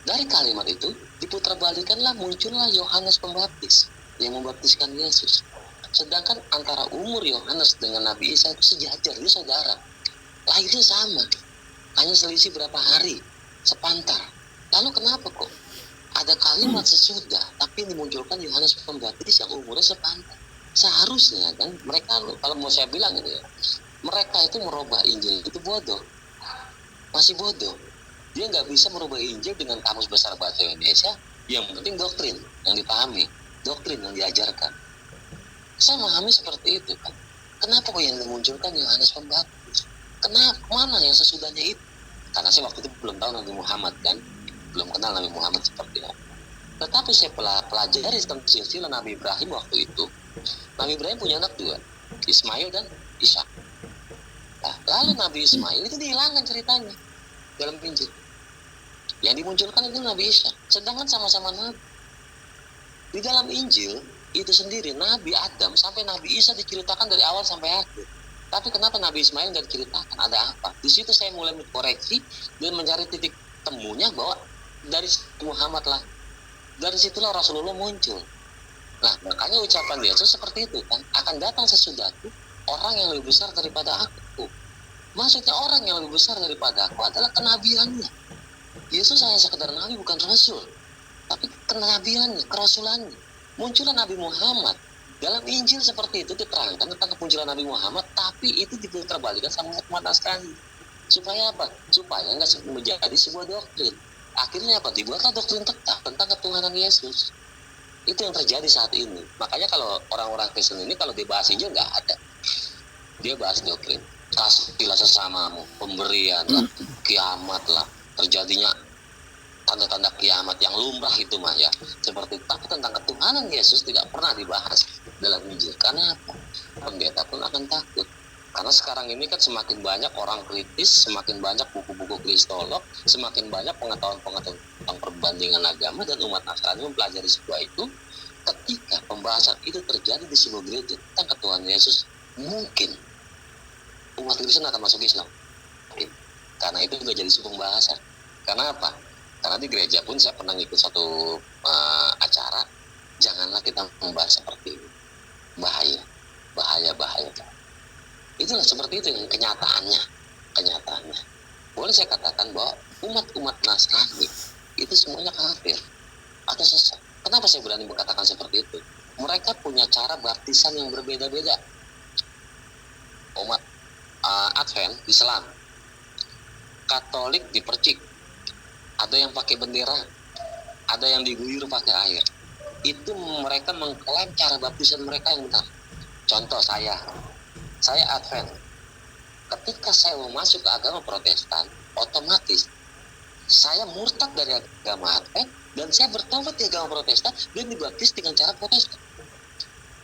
Speaker 1: dari kalimat itu diputerbalikanlah, muncullah Yohanes Pembaptis yang membaptiskan Yesus. Sedangkan antara umur Yohanes dengan Nabi Isa itu sejajar, dia saudara. Lahirnya sama, hanya selisih berapa hari, sepantar. Lalu kenapa kok ada kalimat sesudah, tapi dimunculkan Yohanes Pembaptis yang umurnya sepantar? Seharusnya kan mereka, kalau mau saya bilang gitu ya, mereka itu merubah Injil itu bodoh, masih bodoh. Dia nggak bisa merubah Injil dengan kamus besar bahasa Indonesia. Yang penting doktrin yang dipahami, doktrin yang diajarkan. Saya memahami seperti itu kan. Kenapa kok yang dimunculkan Yohanes Pembaptis? Kenapa, mana yang sesudahnya itu? Karena saya waktu itu belum tahu Nabi Muhammad kan, belum kenal Nabi Muhammad seperti apa. Tetapi saya pelajari tentang silsilah Nabi Ibrahim waktu itu. Nabi Ibrahim punya anak dua, Ismail dan Ishak. Nah, lalu Nabi Ismail itu dihilangkan ceritanya dalam Injil. Yang dimunculkan itu Nabi Ishak. Sedangkan sama-sama Nabi. Di dalam Injil itu sendiri Nabi Adam sampai Nabi Isa diceritakan dari awal sampai akhir. Tapi kenapa Nabi Ismail nggak diceritakan? Ada apa? Di situ saya mulai mengkoreksi dan mencari titik temunya bahwa dari Muhammad lah, dari situlah Rasulullah muncul. Nah, makanya ucapan Yesus seperti itu kan, akan datang sesudahku orang yang lebih besar daripada aku. Maksudnya orang yang lebih besar daripada aku adalah kenabiannya. Yesus hanya sekedar nabi, bukan rasul, tapi kenabiannya, kerasulannya. Muncullah Nabi Muhammad. Dalam Injil seperti itu diterangkan tentang kemunculan Nabi Muhammad, tapi itu diputarbalikkan sama umat Nasrani. Supaya apa? Supaya nggak menjadi sebuah doktrin. Akhirnya apa? Dibuatlah doktrin tetap tentang ketuhanan Yesus. Itu yang terjadi saat ini. Makanya kalau orang-orang Kristen ini kalau dibahas Injil nggak ada. Dia bahas doktrin. Kasihlah sesamamu, pemberian lah, kiamat lah, terjadinya tanda-tanda kiamat yang lumrah itu mah ya. Seperti itu. Tapi tentang ketuhanan Yesus tidak pernah dibahas dalam Injil. Karena apa? Pendeta pun akan takut. Karena sekarang ini kan semakin banyak orang kritis, semakin banyak buku-buku kristolog, semakin banyak pengetahuan-pengetahuan tentang perbandingan agama, dan umat Nasrani mempelajari sebuah itu. Ketika pembahasan itu terjadi di sebuah gereja tentang ketuhanan Yesus, mungkin umat Kristen akan masuk Islam. Karena itu juga jadi sebuah pembahasan. Karena apa? Karena di gereja pun saya pernah ikut satu acara, janganlah kita membahas seperti ini. Bahaya. Itulah seperti itu yang kenyataannya. Boleh saya katakan bahwa umat-umat Nasrani itu semuanya kafir atau sesat. Kenapa saya berani mengatakan seperti itu? Mereka punya cara baptisan yang berbeda-beda. Umat Advent Islam, Katolik dipercik, ada yang pakai bendera, ada yang diguyur pakai air. Itu mereka mengklaim cara baptisan mereka yang benar. Contoh saya Advent. Ketika saya mau masuk ke agama Protestan, otomatis saya murtad dari agama Advent dan saya bertobat di agama Protestan dan dibaptis dengan cara Protestan.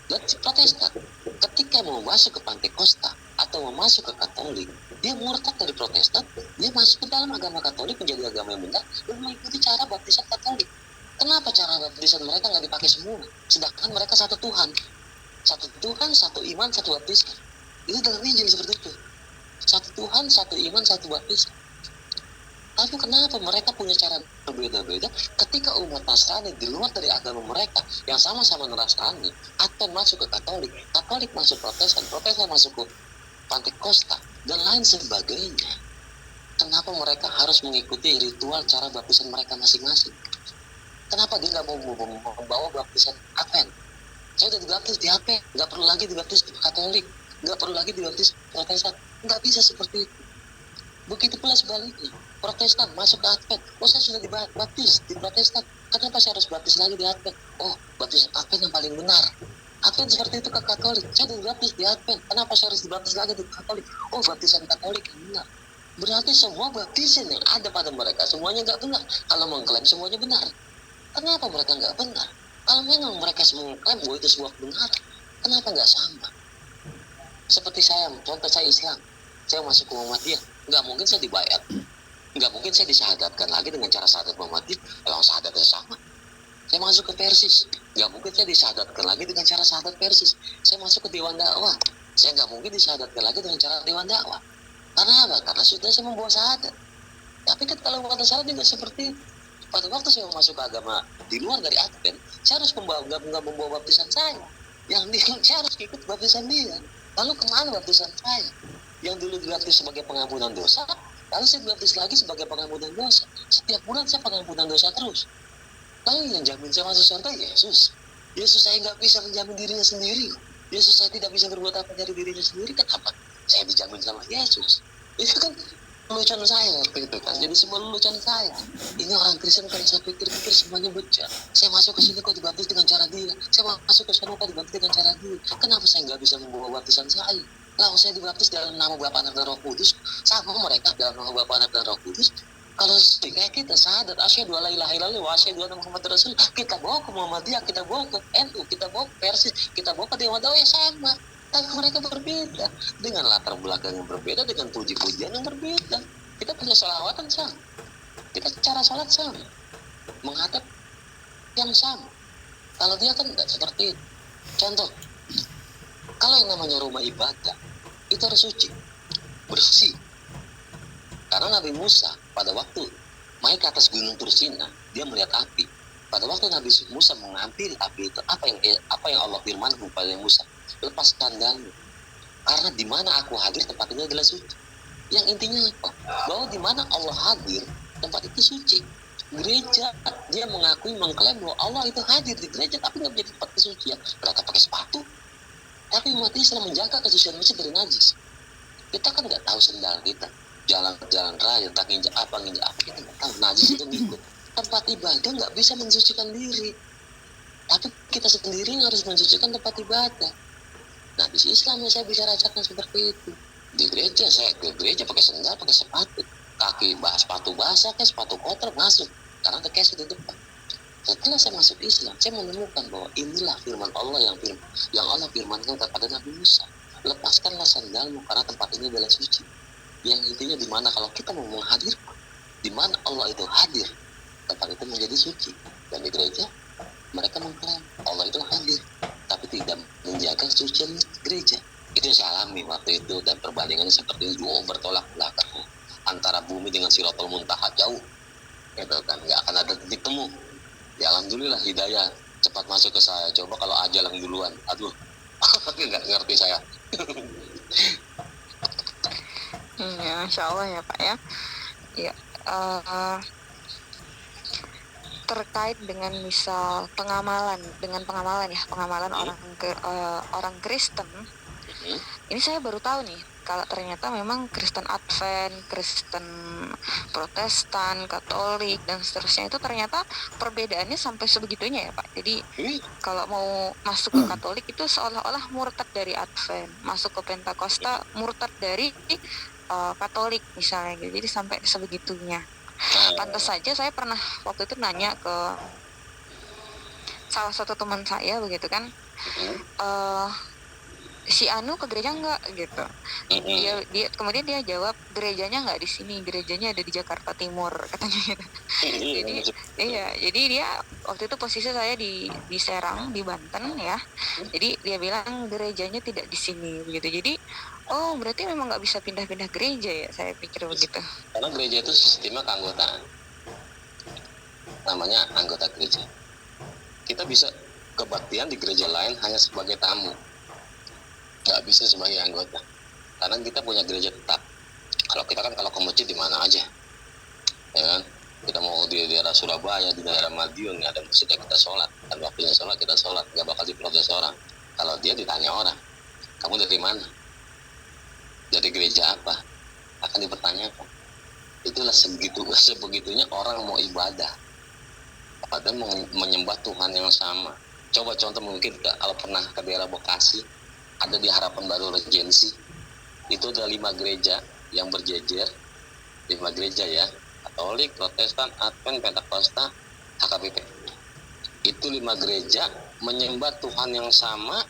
Speaker 1: Dan Protestan ketika mau masuk ke Pantekosta atau mau masuk ke Katolik, dia murtad dari Protestan, dia masuk ke dalam agama Katolik menjadi agama yang benar dan mengikuti cara baptisan Katolik. Kenapa cara baptisan mereka nggak dipakai semua? Sedangkan mereka satu Tuhan, satu iman, satu baptisan. Itu dalam Injil seperti itu. Satu Tuhan, satu iman, satu baptisan. Tapi kenapa mereka punya cara berbeda-beda ketika umat Nasrani di luar dari agama mereka yang sama-sama Nasrani, Advent masuk ke Katolik, Katolik masuk Protestan, Protestan masuk ke Pantekosta, dan lain sebagainya. Kenapa mereka harus mengikuti ritual cara baptisan mereka masing-masing? Kenapa dia nggak mau membawa baptisan Advent? Saya udah dibaptis di Advent, nggak perlu lagi dibaptis Katolik, nggak perlu lagi dibaptis Protestan. Nggak bisa seperti itu. Begitu pula sebaliknya, Protestan masuk ke Advent, saya sudah dibaptis di Protestan, kenapa saya harus baptis lagi di Advent? Baptis Advent yang paling benar. Advent seperti itu ke Katolik, saya sudah dibaptis di Advent, kenapa saya harus dibaptis lagi di Katolik? Baptisan Katolik yang benar. Berarti semua baptisan yang ada pada mereka semuanya nggak benar. Kalau mengklaim semuanya benar, kenapa mereka nggak benar? Kalau memang mereka semua mengklaim bahwa itu sebuah kebenaran, kenapa nggak sama? Seperti saya, contoh saya Islam, saya masuk ke Muhammadiyah, nggak mungkin saya dibayar, nggak mungkin saya disyahadatkan lagi dengan cara syahadat Muhammadiyah, kalau syahadatnya sama. Saya masuk ke Persis, nggak mungkin saya disyahadatkan lagi dengan cara syahadat Persis. Saya masuk ke Dewan Dakwah, Saya nggak mungkin disyahadatkan lagi dengan cara lewat dakwah. Karena apa? Karena sudah saya membawa syahadat. Tapi kan kalau kata syahadat tidak seperti itu. Pada waktu saya masuk ke agama di luar dari Advent, saya harus nggak membawa baptisan saya. Saya harus ikut baptisan dia. Lalu kemana baptisan saya? Yang dulu dibaptis sebagai pengampunan dosa, lalu saya dibaptis lagi sebagai pengampunan dosa. Setiap bulan saya pengampunan dosa terus. Lalu yang jamin saya masuk surga Yesus. Yesus saya nggak bisa menjamin dirinya sendiri. Yesus saya tidak bisa berbuat apa dari dirinya sendiri. Kenapa? Saya dijamin sama Yesus. Itu kan lelucon saya waktu itu kan. Jadi semua lelucon saya. Ini orang Kristen kalau saya pikir-pikir semuanya bocah. Saya masuk ke sini kok dibaptis dengan cara dia. Saya masuk ke sana kok dibaptis dengan cara dia. Kenapa saya nggak bisa membawa baptisan saya? Lalu saya dibaptis dalam nama Bapa, Anak, dan Roh Kudus. Sama mereka dalam nama Bapa, Anak, dan Roh Kudus. Kalau kayak kita syahadat asyhadu alla ilaha illallah wa asyhadu anna muhammadar rasul, kita bawa ke Muhammadiyah, kita bawa ke NU, kita bawa ke Persis, kita bawa ke Dewa Dawa ya sama. Tapi mereka berbeda dengan latar belakang yang berbeda, dengan puji-pujian yang berbeda. Kita punya sholawatan sama, kita cara sholat sama, menghadap yang sama. Kalau dia kan tidak seperti itu. Contoh, kalau yang namanya rumah ibadah itu harus suci, bersih. Karena Nabi Musa pada waktu naik ke atas gunung Tursina, dia melihat api. Pada waktu Nabi Musa mengambil api itu, apa yang Allah firmankan kepada Musa? Lepas sandalmu. Karena di mana aku hadir, tempat ini adalah suci. Yang intinya apa? Bahwa di mana Allah hadir, tempat itu suci. Gereja, dia mengklaim bahwa Allah itu hadir di gereja, tapi nggak menjadi tempat kesucian. Mereka pakai sepatu. Tapi umat Islam menjaga kesucian masjid dari najis. Kita kan nggak tahu sendal kita. Jalan raya, tak nginjak apa, kita nggak tahu. Najis itu ngikut. Tempat ibadah nggak bisa mensucikan diri. Tapi kita sendiri yang harus mensucikan tempat ibadah. Nah, di Islam saya bisa rasakan seperti itu. Di gereja, saya ke gereja pakai sendal, pakai sepatu. Sepatu basah, sepatu kotor masuk. Karena ada cash di depan. Setelah saya masuk Islam, saya menemukan bahwa inilah firman Allah yang Allah firmankan kepada Nabi Musa. Lepaskanlah sandalmu karena tempat ini adalah suci. Yang intinya di mana kalau kita mau menghadirkan, di mana Allah itu hadir, tempat itu menjadi suci. Dan di gereja, mereka mengklaim Allah itu hadir, tapi tidak menjaga kesucian gereja. Itu yang saya alami waktu itu, dan perbandingannya seperti itu bertolak belakang antara bumi dengan Siratul Muntaha, jauh. Gitu kan, nggak akan ada titik temu. Ya alhamdulillah hidayah cepat masuk ke saya. Coba kalau ajal yang duluan, aduh, tapi nggak ngerti saya.
Speaker 4: Ya, Insya Allah ya Pak ya. Ya, terkait dengan misal pengamalan orang Kristen. Ini saya baru tahu nih kalau ternyata memang Kristen Advent, Kristen Protestan, Katolik dan seterusnya itu ternyata perbedaannya sampai sebegitunya ya Pak. Jadi kalau mau masuk ke Katolik itu seolah-olah murtad dari Advent, masuk ke Pentakosta murtad dari Katolik misalnya gitu. Jadi sampai sebegitunya. Pantas saja saya pernah waktu itu nanya ke salah satu teman saya begitu kan, si Anu ke gereja nggak gitu. Dia kemudian dia jawab gerejanya nggak di sini, gerejanya ada di Jakarta Timur katanya gitu. jadi dia waktu itu posisi saya di Serang di Banten ya. Jadi dia bilang gerejanya tidak di sini begitu. Jadi oh berarti memang nggak bisa pindah-pindah gereja ya, saya pikir begitu.
Speaker 1: Karena gereja itu sistemnya keanggotaan, namanya anggota gereja. Kita bisa kebaktian di gereja lain hanya sebagai tamu, nggak bisa sebagai anggota, karena kita punya gereja tetap. Kalau kita kan kalau ke masjid di mana aja, ya kan? Kita mau di daerah Surabaya, di daerah Madiun, nggak ada masjid ya kita sholat. Dan waktunya sholat kita sholat, nggak bakal diprotes orang. Kalau dia ditanya orang, kamu dari mana? Dari gereja apa? Akan dipertanyakan. Itulah sebegitunya orang mau ibadah, padahal menyembah Tuhan yang sama. Coba contoh mungkin kalau pernah ke daerah Bekasi, ada di Harapan Baru Regency, itu ada 5 gereja yang berjejer, 5 gereja ya, Katolik, Protestan, Advent, Pentakosta, HKBP. Itu 5 gereja menyembah Tuhan yang sama,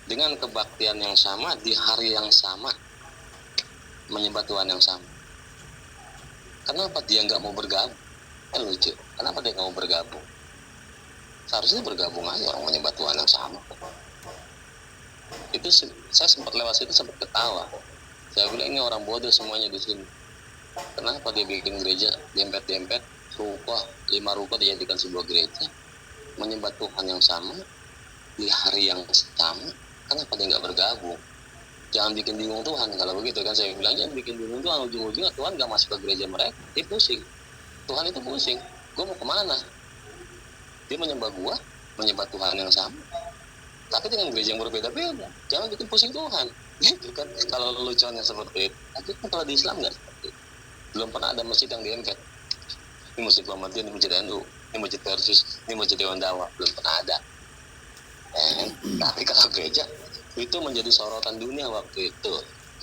Speaker 1: dengan kebaktian yang sama, di hari yang sama, menyembah Tuhan yang sama. Kenapa dia nggak mau bergabung? Kan lucu, kenapa dia nggak mau bergabung? Seharusnya bergabung aja, orang menyembah Tuhan yang sama. Itu saya sempat lewat situ sempat ketawa. Saya bilang ini orang bodoh semuanya di sini. Kenapa dia bikin gereja dempet-dempet ruko, 5 ruko dijadikan sebuah gereja, menyembah Tuhan yang sama di hari yang sama? Kenapa dia nggak bergabung? Jangan bikin bingung Tuhan kalau begitu kan. Saya bilang jangan bikin bingung Tuhan, ujung-ujungnya Tuhan nggak masuk ke gereja mereka, dia pusing. Tuhan itu pusing, gue mau kemana? Dia menyembah gue, menyembah Tuhan yang sama, tapi dengan gereja yang berbeda-beda. Jangan bikin pusing Tuhan. Gitu kan, kalau leluconnya seperti itu. Tapi kan kalau di Islam nggak seperti itu. Belum pernah ada masjid yang diangkat. Ini masjid Muhammadiyah, ini masjid NU, ini masjid Persis, ini masjid Dewan Dakwah. Belum pernah ada. Tapi kalau gereja itu menjadi sorotan dunia waktu itu.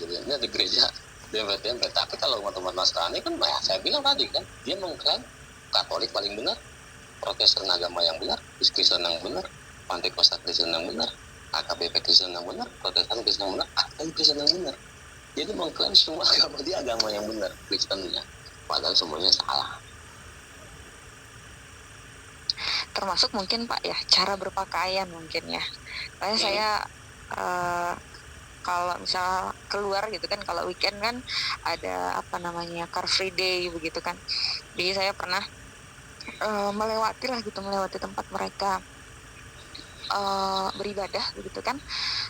Speaker 1: Jadi ini ada gereja dempet-dempet. Tapi kalau umat-umat Nasrani kan, ya saya bilang tadi kan, dia mengklaim Katolik paling benar, Protestan agama yang benar, Kristen yang benar, Pantekosta Kristen yang benar, AKBP Kristen yang benar, Protestan Kristen yang benar, Katolik Kristen yang benar. Jadi mengklaim semua agama dia agama yang benar, Kristennya. Padahal semuanya salah.
Speaker 4: Termasuk mungkin Pak ya cara berpakaian mungkin ya. Kayak saya kalau misal keluar gitu kan, kalau weekend kan ada apa namanya Car Free Day begitu kan. Jadi saya pernah melewati tempat mereka beribadah begitu kan.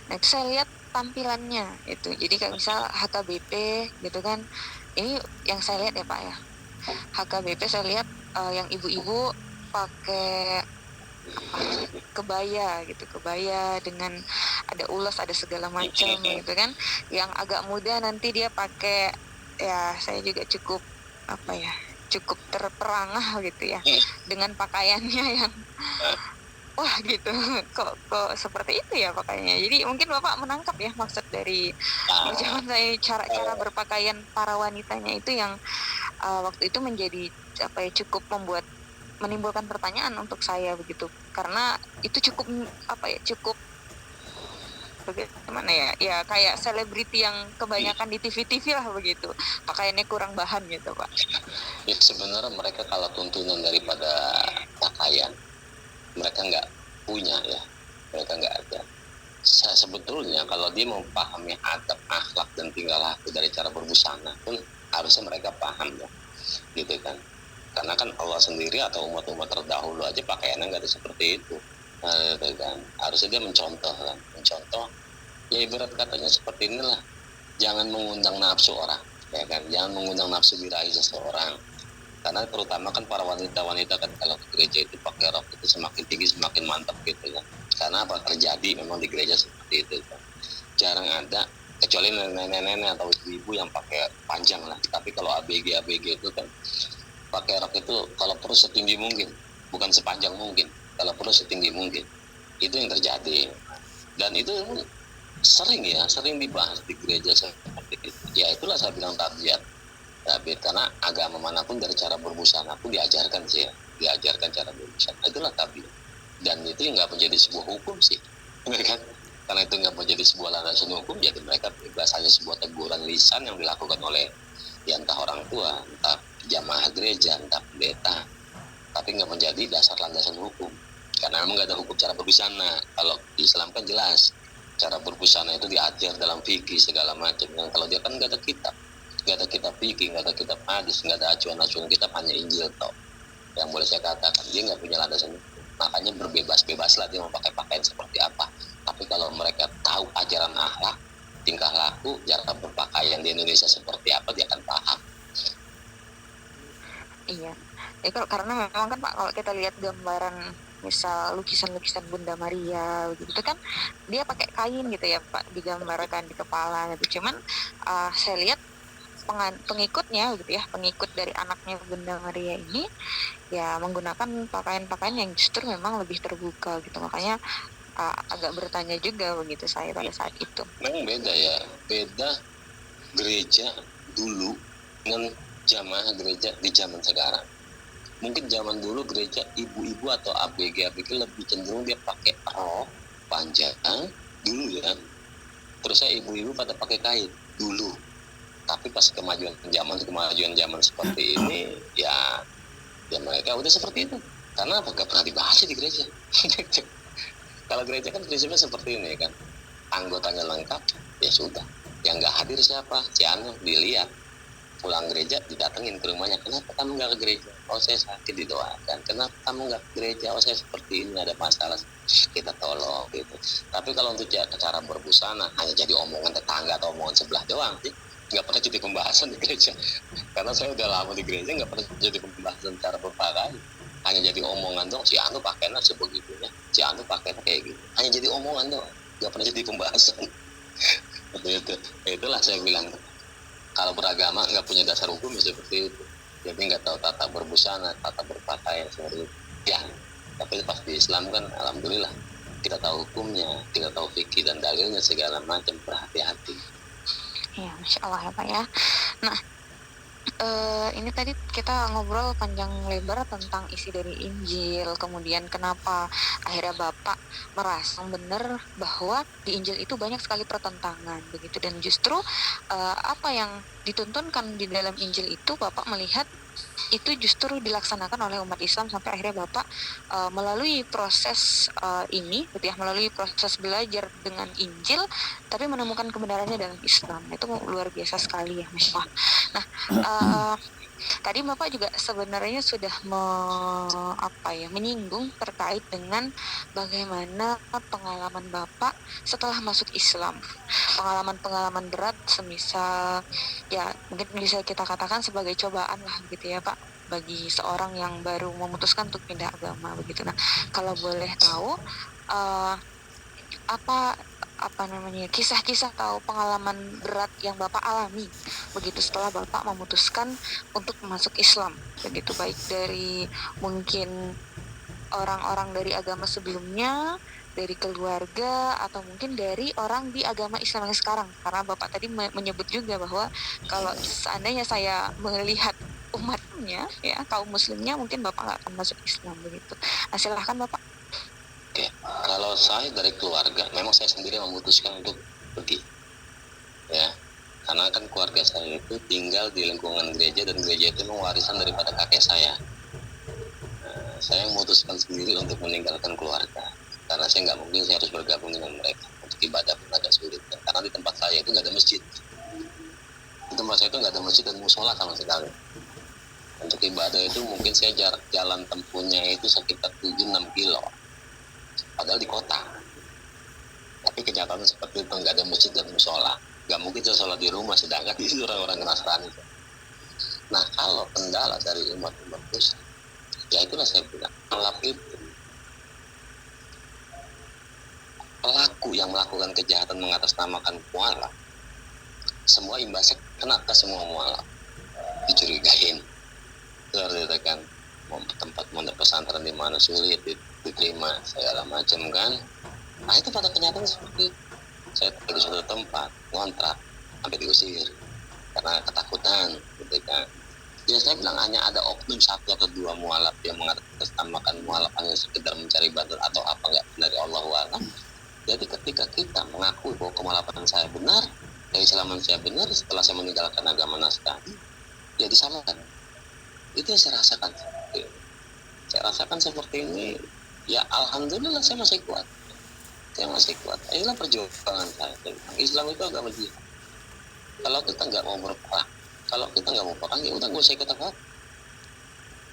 Speaker 4: Nah itu saya lihat tampilannya itu. Jadi kayak misal HKBP gitu kan. Ini yang saya lihat ya Pak ya. HKBP saya lihat yang ibu-ibu pakai kebaya gitu, kebaya dengan ada ulas, ada segala macam gitu kan. Yang agak muda nanti dia pakai, ya saya juga cukup cukup terperangah gitu ya dengan pakaiannya yang wah gitu, kok seperti itu ya pakaiannya. Jadi mungkin Bapak menangkap ya maksud dari ucapan saya, cara berpakaian para wanitanya itu yang waktu itu menjadi cukup menimbulkan pertanyaan untuk saya begitu, karena itu cukup cukup bagaimana ya kayak selebriti yang kebanyakan di TV-TV lah begitu, pakaiannya kurang bahan gitu Pak.
Speaker 1: Ya sebenarnya mereka kalau tuntunan daripada pakaian mereka nggak punya ya, mereka nggak ada. Sebetulnya kalau dia memahami adab, akhlak dan tingkah laku dari cara berbusana pun harusnya mereka paham ya, gitu kan. Karena kan Allah sendiri atau umat-umat terdahulu aja pakaiannya nggak ada seperti itu. Nah, kan. Harusnya dia mencontoh ya ibarat katanya seperti inilah, jangan mengundang nafsu orang ya kan, jangan mengundang nafsu birahi seseorang. Karena terutama kan para wanita-wanita kan kalau ke gereja itu pakai rok itu semakin tinggi semakin mantap gitu kan. Karena apa terjadi memang di gereja seperti itu kan. Jarang ada, kecuali nenek-nenek atau ibu-ibu yang pakai panjang lah. Tapi kalau ABG itu kan pakai rok itu kalau perlu setinggi mungkin, bukan sepanjang mungkin, kalau perlu setinggi mungkin. Itu yang terjadi. Dan itu sering dibahas di gereja seperti itu. Ya itulah saya bilang tabiat. Karena agama manapun dari cara berbusana pun diajarkan sih ya. Diajarkan cara berbusana. Itulah tabiat. Dan itu nggak menjadi sebuah hukum sih. Kan? Karena itu nggak menjadi sebuah landasan hukum, jadi mereka bebas, hanya sebuah teguran lisan yang dilakukan oleh ya entah orang tua, entah jamaah gereja, entah pendeta, tapi nggak menjadi dasar landasan hukum. Karena memang nggak ada hukum cara berbusana. Kalau di Islam kan jelas cara berbusana itu diajar dalam fikih segala macam. Dan kalau dia kan nggak ada kitab fikih, nggak ada kitab hadis, nggak ada acuan-acuan kitab, hanya Injil toh. Yang boleh saya katakan dia nggak punya landasan. Makanya berbebas-bebaslah dia mau pakai pakaian seperti apa. Tapi kalau mereka tahu ajaran akhlak, tingkah laku, cara berpakaian di Indonesia seperti apa, dia akan paham.
Speaker 4: Iya, karena memang kan Pak, kalau kita lihat gambaran misal lukisan-lukisan Bunda Maria gitu kan, dia pakai kain gitu ya Pak, digambarkan di kepala gitu. Cuman saya lihat pengikutnya gitu ya, pengikut dari anaknya Bunda Maria ini ya menggunakan pakaian-pakaian yang justru memang lebih terbuka gitu. Makanya agak bertanya juga begitu saya pada saat itu.
Speaker 1: Memang beda gereja dulu dengan jamaah gereja di zaman sekarang. Mungkin zaman dulu gereja ibu-ibu atau ABG lebih cenderung dia pakai rok panjang dulu ya. Terus ibu-ibu pada pakai kain dulu. Tapi pas kemajuan zaman seperti ini ya mereka udah seperti itu. Karena apa? Gak pernah dibahas di gereja. Kalau gereja kan prinsipnya seperti ini kan. anggotanya lengkap, ya sudah. Yang nggak hadir siapa? Ciano dilihat. Pulang gereja didatengin ke rumahnya, kenapa kamu nggak ke gereja? Oh saya sakit, didoakan. Kenapa kamu nggak ke gereja? Oh saya seperti ini, ada masalah, kita tolong gitu. Tapi kalau untuk cara berbusana hanya jadi omongan tetangga atau omongan sebelah doang sih, nggak pernah jadi pembahasan di gereja. Karena saya udah lama di gereja, nggak pernah jadi pembahasan cara berpakaian. Hanya jadi omongan doang, si Anu pakainya sebegitunya, si Anu pakainya kayak gitu, hanya jadi omongan doang, nggak pernah jadi pembahasan. Itulah saya bilang, kalau beragama nggak punya dasar hukum ya seperti itu, jadi nggak tahu tata berbusana, tata berpakaian seperti itu ya. Tapi pas di Islam kan alhamdulillah kita tahu hukumnya, kita tahu fikih dan dalilnya segala macam, berhati-hati.
Speaker 4: Ya, Masya Allah ya Pak ya. Nah, ini tadi kita ngobrol panjang lebar tentang isi dari Injil, kemudian kenapa akhirnya Bapak merasa benar bahwa di Injil itu banyak sekali pertentangan begitu, dan justru apa yang dituntunkan di dalam Injil itu Bapak melihat itu justru dilaksanakan oleh umat Islam, sampai akhirnya Bapak melalui proses ini gitu ya, melalui proses belajar dengan Injil tapi menemukan kebenarannya dalam Islam. Itu luar biasa sekali ya Mas. Nah, tadi Bapak juga sebenarnya sudah menyinggung terkait dengan bagaimana pengalaman Bapak setelah masuk Islam. Pengalaman-pengalaman berat semisal ya mungkin bisa kita katakan sebagai cobaan lah gitu ya Pak, bagi seorang yang baru memutuskan untuk pindah agama begitu. Nah, kalau boleh tahu kisah-kisah atau pengalaman berat yang Bapak alami begitu setelah Bapak memutuskan untuk masuk Islam begitu, baik dari mungkin orang-orang dari agama sebelumnya, dari keluarga, atau mungkin dari orang di agama Islam yang sekarang. Karena Bapak tadi menyebut juga bahwa kalau seandainya saya melihat umatnya ya, kaum muslimnya, mungkin Bapak nggak akan masuk Islam begitu. Nah, silahkan Bapak.
Speaker 1: Oke, kalau saya dari keluarga, memang saya sendiri memutuskan untuk pergi, ya, karena kan keluarga saya itu tinggal di lingkungan gereja dan gereja itu warisan daripada kakek saya. Saya memutuskan sendiri untuk meninggalkan keluarga, karena saya nggak mungkin saya harus bergabung dengan mereka untuk ibadah pun agak sulit, karena di tempat saya itu nggak ada masjid. Di tempat saya itu nggak ada masjid dan musola sama sekali. Untuk ibadah itu mungkin saya jarak jalan tempuhnya itu sekitar 7-6 kilo. Padahal di kota, tapi kenyataannya seperti itu, nggak ada masjid dan musola. Nggak mungkin saya sholat di rumah, sedangkan di situ orang-orang Nasrani. Nah, kalau kendala dari umat-umat Muslim, ya itulah saya bilang, alap itu pelaku yang melakukan kejahatan mengatasnamakan mualaf, semua imbasnya kena ke semua mualaf, dicurigain, seperti kan, tempat mondok pesantren di mana sulit diterima segala macam kan. Nah itu pada kenyataan seperti itu. Saya di suatu tempat ngontrak sampai diusir karena ketakutan gitu kan. Ya saya bilang hanya ada oknum satu atau dua mualaf yang mengatasnamakan mualaf hanya sekedar mencari bantuan atau apa enggak dari Allah Alam. Jadi ketika kita mengakui bahwa kemualafan saya benar, keislaman saya benar setelah saya meninggalkan agama Nasrani, ya disamakan. Itu yang saya rasakan. Saya rasakan seperti ini. Ya alhamdulillah saya masih kuat. Inilah perjuangan saya. Islam itu agama jihad. Kalau kita nggak mau berperang, ya udah nggak usah ikut apa.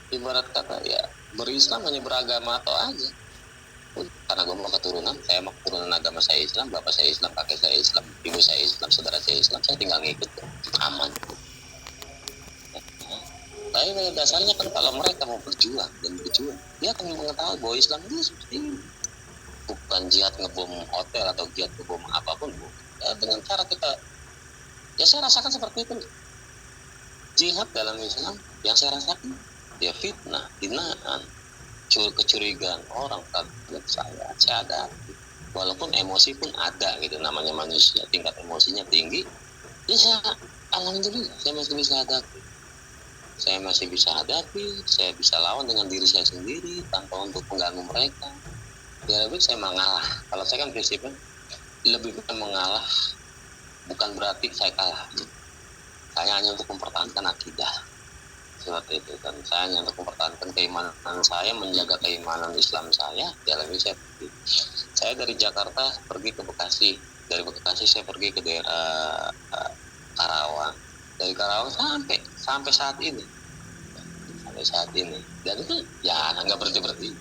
Speaker 1: Ibarat kata ya berislam hanya beragama atau aja. Karena gue mau keturunan, saya mau keturunan agama saya Islam, bapak saya Islam, kakek saya Islam, ibu saya Islam, saudara saya Islam, saya tinggal ngikut, aman. Tapi pada dasarnya kan kalau mereka mau berjuang, dia akan mengetahui bahwa Islam itu seperti ini. Bukan jihad ngebom hotel atau jihad ngebom apapun, ya, dengan cara kita, ya saya rasakan seperti itu. Jihad dalam Islam yang saya rasakan, ya fitnah, hinaan, kecurigaan orang terhadap saya ada. Walaupun emosi pun ada gitu, namanya manusia, tingkat emosinya tinggi, ya saya, alhamdulillah saya masih bisa hadapi, saya bisa lawan dengan diri saya sendiri tanpa untuk mengganggu mereka. Ya lebih saya mengalah. Kalau saya kan prinsipnya lebih bukan mengalah, bukan berarti saya kalah. Saya hanya untuk mempertahankan akidah seperti itu, dan saya hanya untuk mempertahankan keimanan saya, menjaga keimanan Islam saya. Ya lebih saya dari Jakarta pergi ke Bekasi Dari Bekasi saya pergi ke daerah Karawang. Dari Karawang sampai saat ini. Dan itu ya nggak berhenti.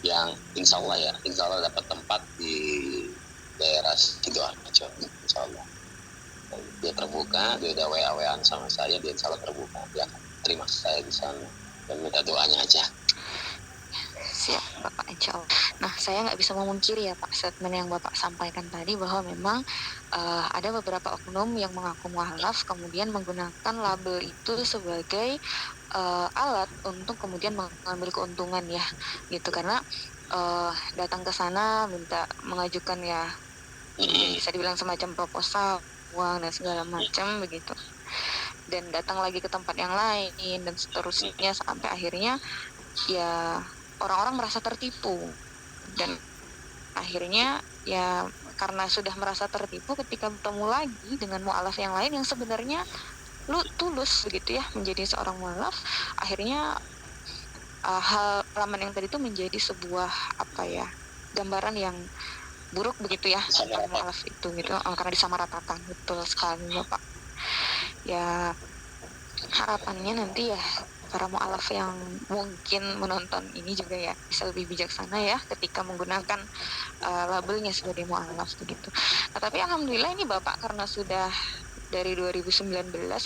Speaker 1: Yang insya Allah dapat tempat di daerah Sidoarjo, insya Allah. Dia terbuka, dia udah WA-WAan sama saya, dia insya Allah terbuka, dia akan terima saya di sana dan minta doanya aja.
Speaker 4: Siap Bapak, insya Allah. Nah, saya nggak bisa memungkiri ya Pak, statement yang Bapak sampaikan tadi bahwa memang ada beberapa oknum yang mengaku mualaf kemudian menggunakan label itu sebagai alat untuk kemudian mengambil keuntungan ya, gitu. Karena datang ke sana minta mengajukan ya, bisa dibilang semacam proposal, uang dan segala macam begitu. Dan datang lagi ke tempat yang lain dan seterusnya sampai akhirnya ya orang-orang merasa tertipu, dan akhirnya ya karena sudah merasa tertipu ketika bertemu lagi dengan mualaf yang lain yang sebenarnya tulus begitu ya menjadi seorang mualaf, akhirnya halaman yang tadi itu menjadi sebuah gambaran yang buruk begitu ya tentang mualaf itu gitu, karena disamaratakan. Betul sekali Bapak. Ya harapannya nanti ya para mualaf yang mungkin menonton ini juga ya bisa lebih bijaksana ya ketika menggunakan labelnya sebagai mualaf begitu. Nah, tapi alhamdulillah ini Bapak karena sudah dari 2019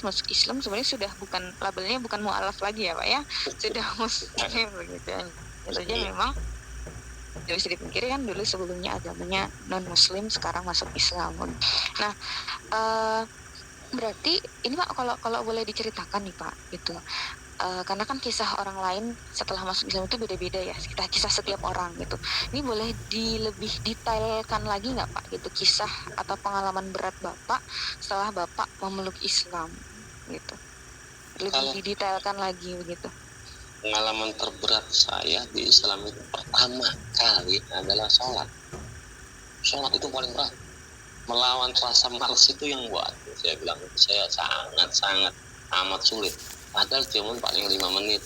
Speaker 4: masuk Islam, sebenarnya sudah bukan labelnya, bukan mualaf lagi ya Pak ya, sudah muslim begitu. Itu aja memang tidak bisa dipungkiri kan dulu sebelumnya agamanya non muslim, sekarang masuk Islam. Nah berarti ini Pak kalau boleh diceritakan nih Pak gitu, karena kan kisah orang lain setelah masuk Islam itu beda-beda ya, kisah setiap orang gitu. Ini boleh lebih detailkan lagi nggak Pak gitu, kisah atau pengalaman berat Bapak setelah Bapak memeluk Islam gitu, lebih didetailkan lagi begitu.
Speaker 1: Pengalaman terberat saya di Islam itu pertama kali adalah sholat itu paling berat. Melawan rasa malas itu yang buat saya bilang saya sangat amat sulit. Padahal cuma paling 5 menit,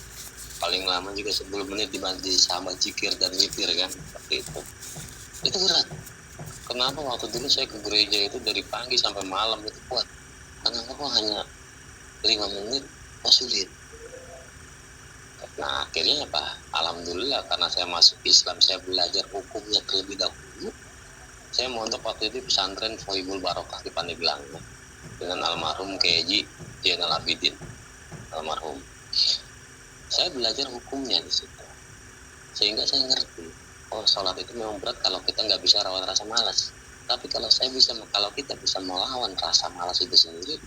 Speaker 1: paling lama juga 10 menit dibantu sama zikir dan witir kan, seperti itu. Itu berat. Kenapa waktu dulu saya ke gereja itu dari pagi sampai malam itu kuat? Kenapa hanya 5 menit kok sulit? Nah akhirnya apa? Alhamdulillah karena saya masuk Islam, saya belajar hukumnya terlebih dahulu. Saya mondok waktu itu pesantren Foibul Barokah di Pandeglang dengan almarhum Keji Zainal Abidin almarhum. Saya belajar hukumnya di situ, sehingga saya ngerti, sholat itu memang berat kalau kita nggak bisa rawat rasa malas. Tapi kalau kita bisa melawan rasa malas itu sendiri,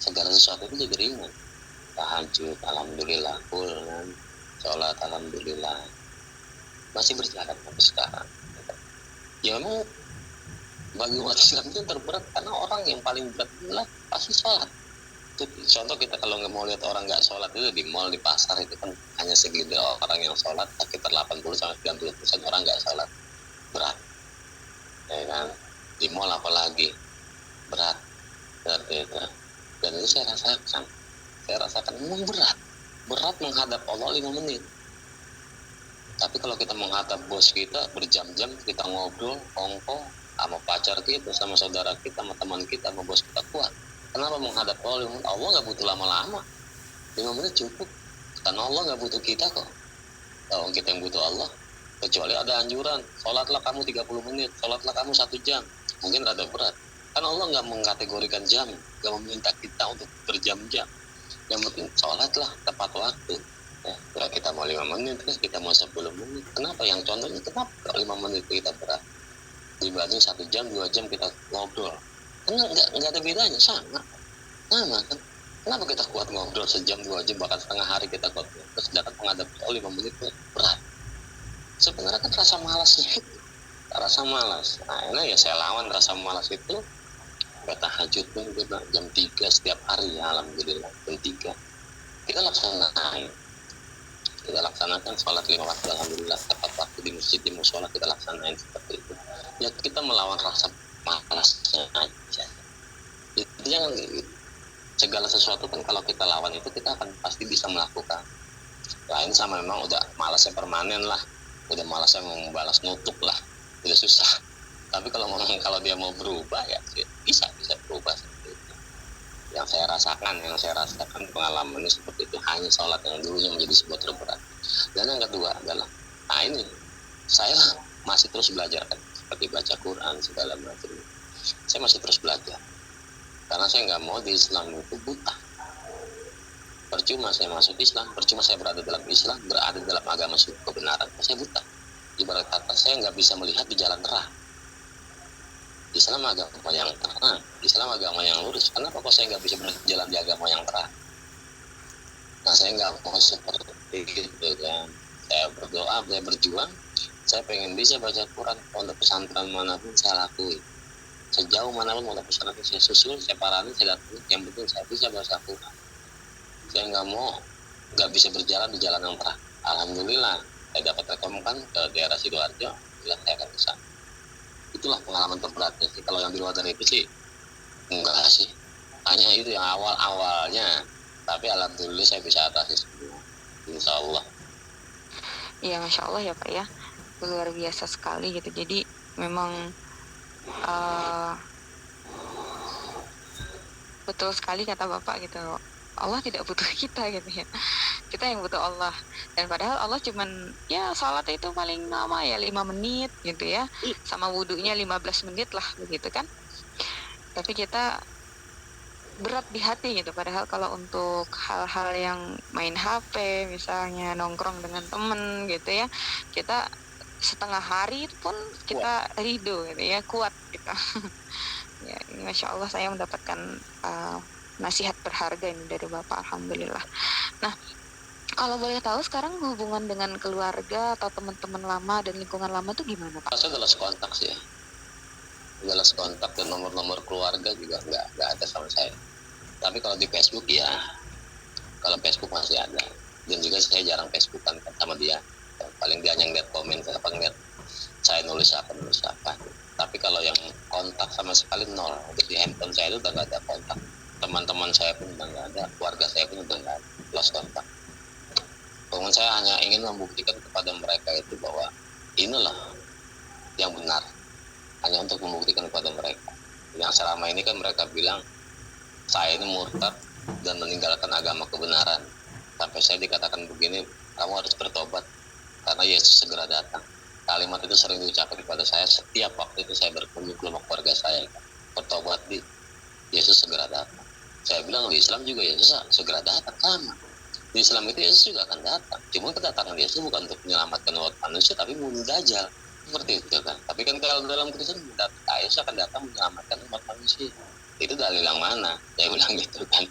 Speaker 1: segala sesuatu itu jadi ringan. Tahajud, alhamdulillah, sholat, alhamdulillah, masih berjalan sampai sekarang. Ya memang bagi umat Islam itu terberat karena orang yang paling berat adalah pasti sholat. Contoh kita kalau nggak mau lihat orang nggak sholat itu di mall, di pasar itu kan hanya segitu orang yang sholat, sekitar 80-90% orang nggak sholat, berat ya kan. Di mall apalagi berat itu. Dan itu saya rasakan memang berat menghadap Allah 5 menit. Tapi kalau kita menghadap bos kita berjam-jam, kita ngobrol sama pacar kita, sama saudara kita, sama teman kita, sama bos kita kuat. Kenapa menghadap Allah? Allah nggak butuh lama-lama, 5 menit cukup. Karena Allah nggak butuh kita kok. Kalau kita yang butuh Allah, kecuali ada anjuran, sholatlah kamu 30 menit, sholatlah kamu 1 jam. Mungkin rada berat. Karena Allah nggak mengkategorikan jam, nggak meminta kita untuk berjam-jam. Yang penting sholatlah tepat waktu. Ya, kalau kita mau 5 menit, kita mau 10 menit. Kenapa? Yang contohnya kenapa kalau 5 menit kita berat dibanding 1 jam, 2 jam kita ngobrol? Karena nggak ada bedanya, sama kan. Kenapa kita kuat ngobrol sejam, 2 jam, bahkan setengah hari kita kuat ngobrol, sedangkan menghadap 5 menit itu berat. Sebenarnya kan rasa malasnya itu, rasa malas. Nah ini ya saya lawan rasa malas itu. Tahajud pun juga jam 3 setiap hari ya, alhamdulillah jam 3 kita laksanakan sholat 5 waktu, alhamdulillah tepat waktu di masjid, di musola kita laksanain seperti itu. Ya kita melawan rasa malasnya aja. Jadi jangan segala sesuatu kan kalau kita lawan itu kita akan pasti bisa melakukan. Lain sama memang udah malasnya permanen lah, udah malasnya membalas nutuk lah, udah susah. Tapi kalau dia mau berubah ya bisa berubah seperti itu. Yang saya rasakan pengalamannya seperti itu, hanya sholat yang dulunya menjadi sebuah terberat. Dan yang kedua adalah, nah ini saya masih terus belajar kan, seperti baca Quran segala macam. Saya masih terus belajar karena saya nggak mau di Islam itu buta. Percuma saya masuk Islam, percuma saya berada dalam Islam, berada dalam agama kebenaran, saya buta. Ibarat kata saya nggak bisa melihat di jalan terang. Islam agama yang terang, Islam agama yang lurus. Kenapa kok saya nggak bisa berjalan di agama yang terang? Nah, saya nggak mau seperti itu kan. Saya berdoa, saya berjuang, saya pengen bisa baca Quran. Pondok pesantren manapun saya lakuin, sejauh manapun pondok pesantren saya susul, saya parani, saya datang. Yang penting saya bisa baca Quran. Saya nggak bisa berjalan di jalan yang terang. Alhamdulillah, saya dapat rekomendasi ke daerah Sidoarjo, bilang saya akan ke sana. Itulah pengalaman terberatnya sih. Kalau yang di luar dari itu sih enggak sih, hanya itu yang awalnya, tapi alhamdulillah saya bisa atasi semua, insya Allah.
Speaker 4: Iya, Masya Allah ya Pak ya, luar biasa sekali gitu. Jadi memang betul sekali kata Bapak gitu, Allah tidak butuh kita gitu ya, kita yang butuh Allah. Dan padahal Allah cuman ya salat itu paling lama ya 5 menit gitu ya, sama wudunya 15 menit lah begitu kan. Tapi kita berat di hati gitu. Padahal kalau untuk hal-hal yang main HP misalnya, nongkrong dengan temen gitu ya, kita setengah hari pun kita ridho gitu ya, kuat kita. Ya, ini Masya Allah saya mendapatkan nasihat berharga ini dari Bapak, alhamdulillah. Nah, kalau boleh tahu sekarang hubungan dengan keluarga atau teman-teman lama dan lingkungan lama tuh gimana Pak?
Speaker 1: Saya udah lost kontak sih ya, udah lost kontak, dan nomor keluarga juga nggak ada sama saya. Tapi kalau di Facebook ya, kalau Facebook masih ada, dan juga saya jarang Facebookan sama dia. Paling dia hanya ngeliat komen, apa ngeliat saya nulis apa. Tapi kalau yang kontak sama sekali nol. Di handphone saya itu udah nggak ada kontak. Teman-teman saya pun udah nggak ada, keluarga saya pun udah nggak ada, lost kontak. Kemudian saya hanya ingin membuktikan kepada mereka itu bahwa inilah yang benar, hanya untuk membuktikan kepada mereka. Yang selama ini kan mereka bilang saya ini murtad dan meninggalkan agama kebenaran. Sampai saya dikatakan begini, kamu harus bertobat karena Yesus segera datang. Kalimat itu sering diucapkan kepada saya setiap waktu itu saya berkunjung ke rumah keluarga saya. Bertobat di Yesus segera datang. Saya bilang di Islam juga Yesus segera datang, sama. Di Islam itu Yesus juga akan datang. Cuma kedatangan Yesus bukan untuk menyelamatkan umat manusia, tapi membunuh Dajjal. Seperti itu kan. Tapi kan kalau dalam Kristen, Yesus akan datang menyelamatkan umat manusia. Itu dalil yang mana? Saya bilang gitu kan.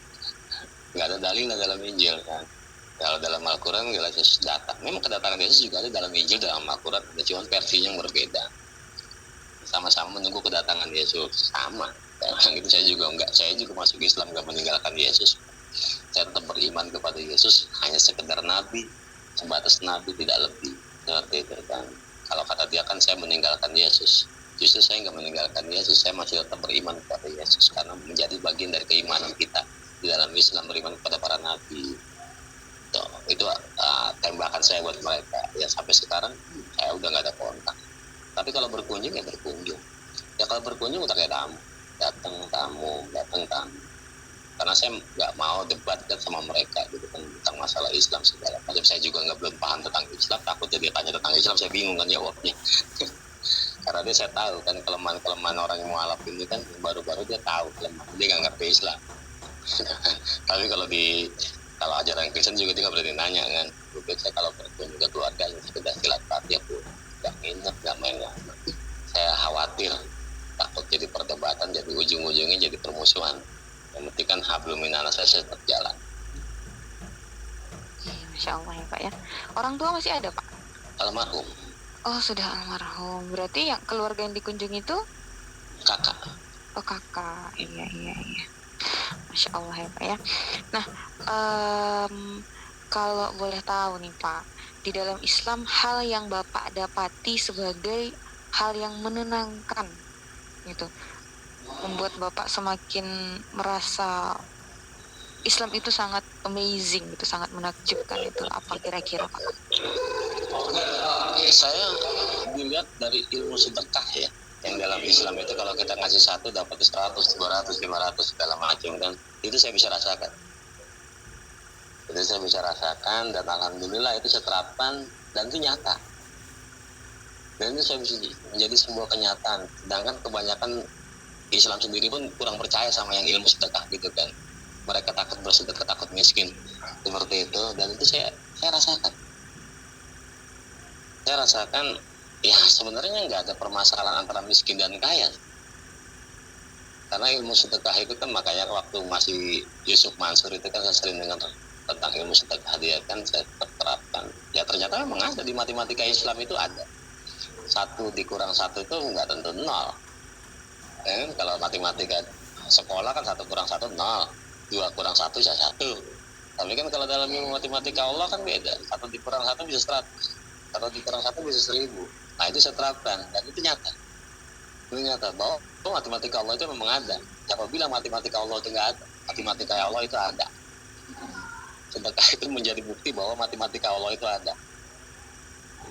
Speaker 1: Nggak ada dalil dalam Injil kan. Kalau dalam Al-Quran jelas Yesus datang. Memang kedatangan Yesus juga ada dalam Injil, dalam Al-Quran. Ada cuma versinya yang berbeda. Sama-sama menunggu kedatangan Yesus. Sama. Saya juga enggak. Saya juga masuk Islam nggak meninggalkan Yesus. Saya tetap beriman kepada Yesus, hanya sekedar nabi, sebatas nabi, tidak lebih. Seperti itu kan. Kalau kata dia kan saya meninggalkan Yesus. Justru saya nggak meninggalkan Yesus, saya masih tetap beriman kepada Yesus karena menjadi bagian dari keimanan kita di dalam Islam, beriman kepada para nabi. Itu tembakan saya buat mereka. Ya sampai sekarang saya udah nggak ada kontak. Tapi kalau berkunjung ya berkunjung. Ya kalau berkunjung udah kayak tamu, datang tamu. Karena saya nggak mau debat kan sama mereka gitu kan tentang masalah Islam segala macam. Saya juga belum paham tentang Islam, takut jadi tanya tentang Islam saya bingung kan jawabnya. Karena saya tahu kan kelemahan orang yang mualaf ini kan baru-baru dia tahu kelemahan, dia nggak ngerti Islam. Tapi kalau ajaran Kristen juga dia nggak berani nanya kan. Saya kalau berkunjung ke keluarga yang sekedar silaturahmi pun nggak nginep, nggak main lama. Saya khawatir takut jadi perdebatan, jadi ujung-ujungnya jadi permusuhan. Yang penting kan hablum minanas saya tetap jalan.
Speaker 4: Masya Allah ya Pak ya. Orang tua masih ada Pak?
Speaker 1: Almarhum.
Speaker 4: Oh sudah almarhum. Berarti yang keluarga yang dikunjungi itu
Speaker 1: Kakak.
Speaker 4: Oh kakak. Iya. Masya Allah ya Pak ya. Nah kalau boleh tahu nih Pak, di dalam Islam hal yang Bapak dapati sebagai hal yang menenangkan gitu, membuat Bapak semakin merasa Islam itu sangat amazing gitu, sangat menakjubkan, itu apa kira-kira Pak?
Speaker 1: Saya dilihat dari ilmu sedekah ya. Yang dalam Islam itu kalau kita ngasih satu dapat 100, 200, 500 segala macam kan. Itu saya bisa rasakan. Itu saya bisa rasakan dan alhamdulillah itu saya terapkan dan itu nyata. Dan itu saya bisa menjadi sebuah kenyataan. Sedangkan kebanyakan Islam sendiri pun kurang percaya sama yang ilmu sedekah gitu kan. Mereka takut bersedekah, takut miskin seperti itu. Dan itu saya rasakan. Saya rasakan ya sebenarnya nggak ada permasalahan antara miskin dan kaya. Karena ilmu sedekah itu kan makanya waktu masih Yusuf Mansur itu kan saya sering dengar tentang ilmu sedekah dia kan saya terapkan. Ya ternyata memang ada di matematika Islam itu ada. 1 dikurang 1 itu nggak tentu 0. Kalau matematika sekolah kan 1 kurang 1 0, 2 kurang 1 ya 1. Tapi kan kalau dalam ilmu matematika Allah kan beda. 1 dikurang 1 bisa 100, 1 dikurang 1 bisa 1000. Nah itu saya terapkan dan itu nyata. Itu nyata bahwa matematika Allah itu memang ada. Siapa bilang matematika Allah itu nggak ada? Matematika Allah itu ada. Sedekah itu menjadi bukti bahwa matematika Allah itu ada.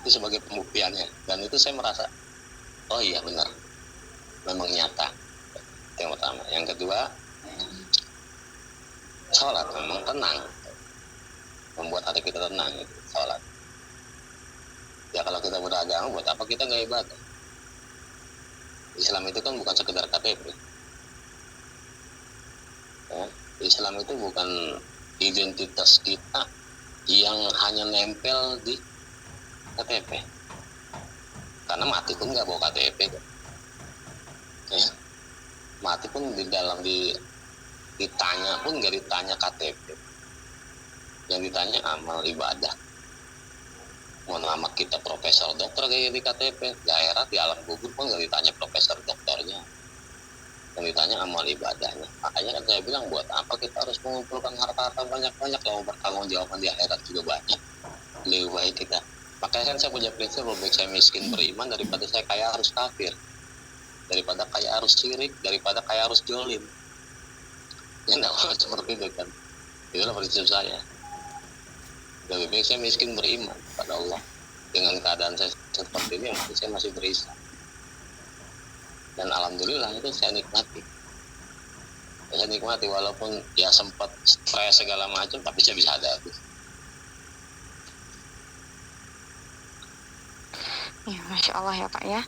Speaker 1: Itu sebagai pembuktiannya. Dan itu saya merasa, oh iya benar, memang nyata. Itu yang pertama. Yang kedua, sholat memang tenang, membuat hati kita tenang. Sholat. Ya kalau kita beragama, buat apa kita nggak ibadah? Islam itu kan bukan sekedar KTP. Ya, Islam itu bukan identitas kita yang hanya nempel di KTP. Karena mati pun nggak bawa KTP kan. Ya, mati pun di dalam ditanya pun nggak ditanya KTP. Yang ditanya amal ibadah. Mau nama kita profesor dokter kayak di KTP, daerah di alam kubur pun nggak ditanya profesor dokternya, yang ditanya amal ibadahnya. Makanya kan saya bilang buat apa kita harus mengumpulkan harta-harta banyak-banyak kalau bertanggung jawaban di akhirat juga banyak. Lebih baik kita. Makanya kan saya punya prinsip lebih baik saya miskin beriman daripada saya kaya harus kafir, daripada kaya harus syirik, daripada kaya harus jolim. Ya enggak seperti itu kan. Itulah prinsip saya. Lebih baik saya miskin beriman pada Allah. Dengan keadaan saya seperti ini, saya masih berislam. Dan alhamdulillah itu saya nikmati. Saya nikmati walaupun ya sempat stres segala macam, tapi saya bisa hadapi.
Speaker 4: Ya, Masya Allah ya Pak ya.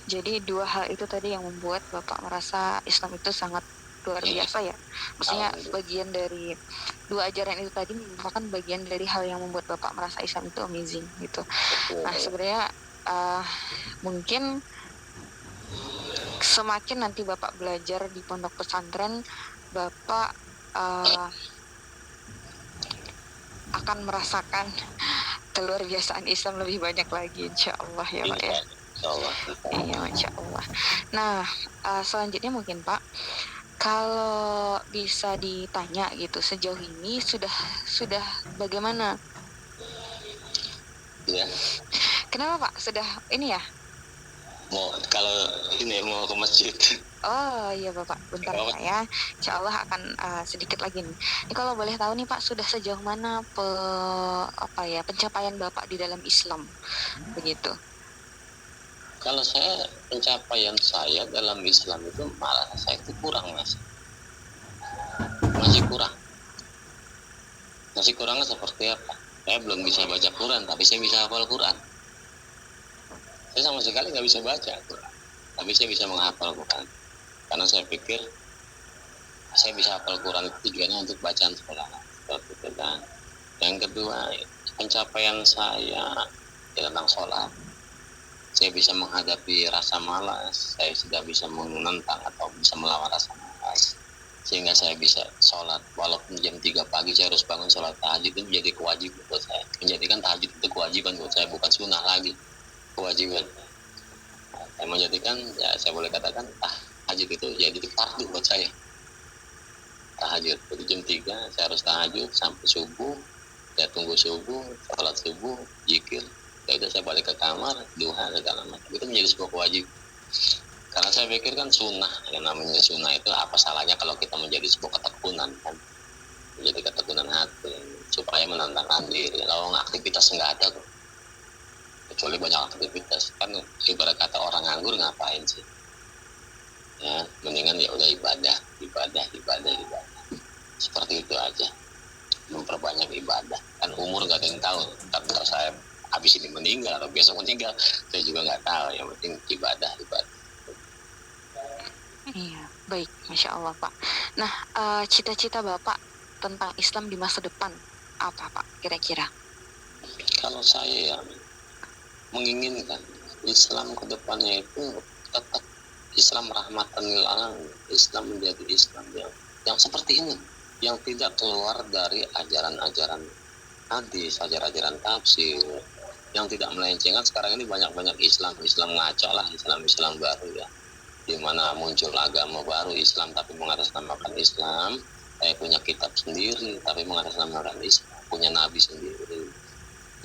Speaker 4: Jadi 2 hal itu tadi yang membuat Bapak merasa Islam itu sangat luar biasa ya. Maksudnya bagian dari 2 ajaran itu tadi merupakan bagian dari hal yang membuat Bapak merasa Islam itu amazing gitu. Nah sebenarnya mungkin semakin nanti Bapak belajar di pondok pesantren, Bapak akan merasakan keluar biasaan Islam lebih banyak lagi, insya Allah ya Pak ya. Iya, Masya Allah. Nah, selanjutnya mungkin Pak, kalau bisa ditanya gitu, sejauh ini sudah bagaimana?
Speaker 1: Ya.
Speaker 4: Kenapa Pak? Sudah ini ya?
Speaker 1: Kalau ini mau ke masjid.
Speaker 4: Oh iya Bapak, bentar Pak ya. Insya Allah akan sedikit lagi nih. Ini kalau boleh tahu nih Pak, sudah sejauh mana pencapaian Bapak di dalam Islam, begitu?
Speaker 1: Kalau saya pencapaian saya dalam Islam itu malah saya itu kurang masih kurang. Masih kurangnya seperti apa? Saya belum bisa baca Quran, tapi saya bisa hafal Quran. Saya sama sekali nggak bisa baca Quran, tapi saya bisa menghafal Quran. Karena saya pikir saya bisa hafal Quran itu tujuannya untuk bacaan sekolah. Seperti itu kan. Yang kedua, pencapaian saya tentang sholat. Saya bisa menghadapi rasa malas, saya sudah bisa menentang atau bisa melawan rasa malas, sehingga saya bisa sholat walaupun jam 3 pagi saya harus bangun sholat tahajud. Itu menjadi kewajiban buat saya, menjadikan tahajud itu kewajiban buat saya, bukan sunnah lagi, kewajiban. Saya menjadikan, ya saya boleh katakan tahajud itu jadi fardu buat saya. Tahajud, jadi jam 3 saya harus tahajud sampai subuh, saya tunggu subuh, sholat subuh, zikir. Itu saya balik ke kamar, duha segala macam, itu menjadi sebuah kewajiban. Karena saya pikir kan sunnah, yang namanya sunnah itu apa salahnya kalau kita menjadi sebuah ketekunan kan, menjadi ketekunan hati supaya menantangkan diri. Kalau aktivitas nggak ada kok, kecuali banyak aktivitas. Kan ibarat kata orang nganggur ngapain sih? Ya, mendingan ya udah ibadah, seperti itu aja, memperbanyak ibadah. Kan umur nggak ada yang tahu, tapi kalau saya habis ini meninggal atau besok meninggal, saya juga nggak tahu. Yang penting ibadah.
Speaker 4: Iya, baik, Masya Allah Pak. Nah, cita-cita Bapak tentang Islam di masa depan apa Pak kira-kira?
Speaker 1: Kalau saya ya menginginkan Islam ke depannya itu tetap Islam rahmatan lil alamin, Islam menjadi Islam yang seperti ini, yang tidak keluar dari ajaran-ajaran hadis, ajaran-ajaran tafsir, yang tidak melencengkan. Sekarang ini banyak Islam ngaco lah, Islam baru ya, di mana muncul agama baru Islam tapi mengatasnamakan Islam. Saya punya kitab sendiri tapi mengatasnamakan Islam, punya nabi sendiri.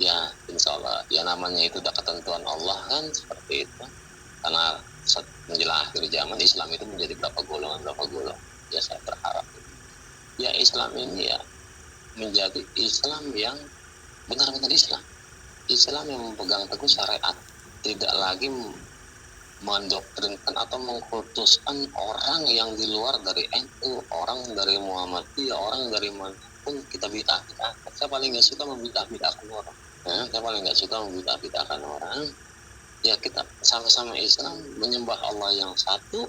Speaker 1: Ya, insya Allah ya, namanya itu udah ketentuan Allah kan, seperti itu. Karena menjelang akhir zaman Islam itu menjadi berapa golongan. Ya saya berharap ya Islam ini ya menjadi Islam yang benar-benar Islam yang memegang teguh syariat, tidak lagi mendoktrinkan atau mengkultuskan orang yang di luar dari NU, orang dari Muhammadiyah, orang dari manapun. Kita bid'ah-bid'ah. Saya paling nggak suka membid'ah-bid'ahkan orang. Ya kita sama-sama Islam, menyembah Allah yang satu,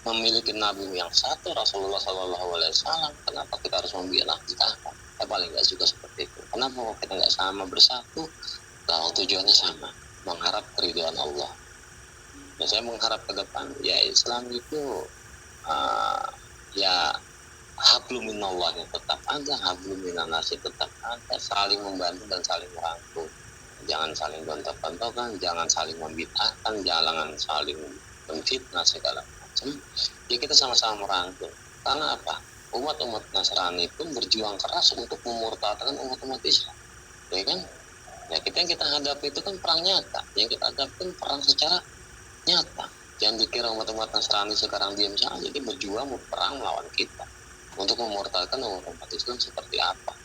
Speaker 1: memiliki Nabi yang satu, Rasulullah SAW. Kenapa kita harus membid'ah-bid'ahkan? Saya paling nggak suka seperti itu. Kenapa kita nggak sama bersatu? Kalau tujuannya sama, mengharap keridhaan Allah. Dan saya mengharap ke depan ya Islam itu ya hablum minallahnya tetap ada, hablum minannasi tetap ada, saling membantu dan saling merangkul. Jangan saling gontok-gontokan, jangan saling membid'ahkan, jangan saling menfitnah segala macam. Ya kita sama-sama merangkul. Karena apa? Umat-umat Nasrani pun berjuang keras untuk memurtadkan umat-umat Islam. Ya kan? Ya yang kita hadapi itu kan perang nyata. Yang kita hadapi kan perang secara nyata. Jangan dikira umat-umat Nasrani sekarang diam saja, dia berjuang perang melawan kita untuk memurtadkan umat Islam seperti apa.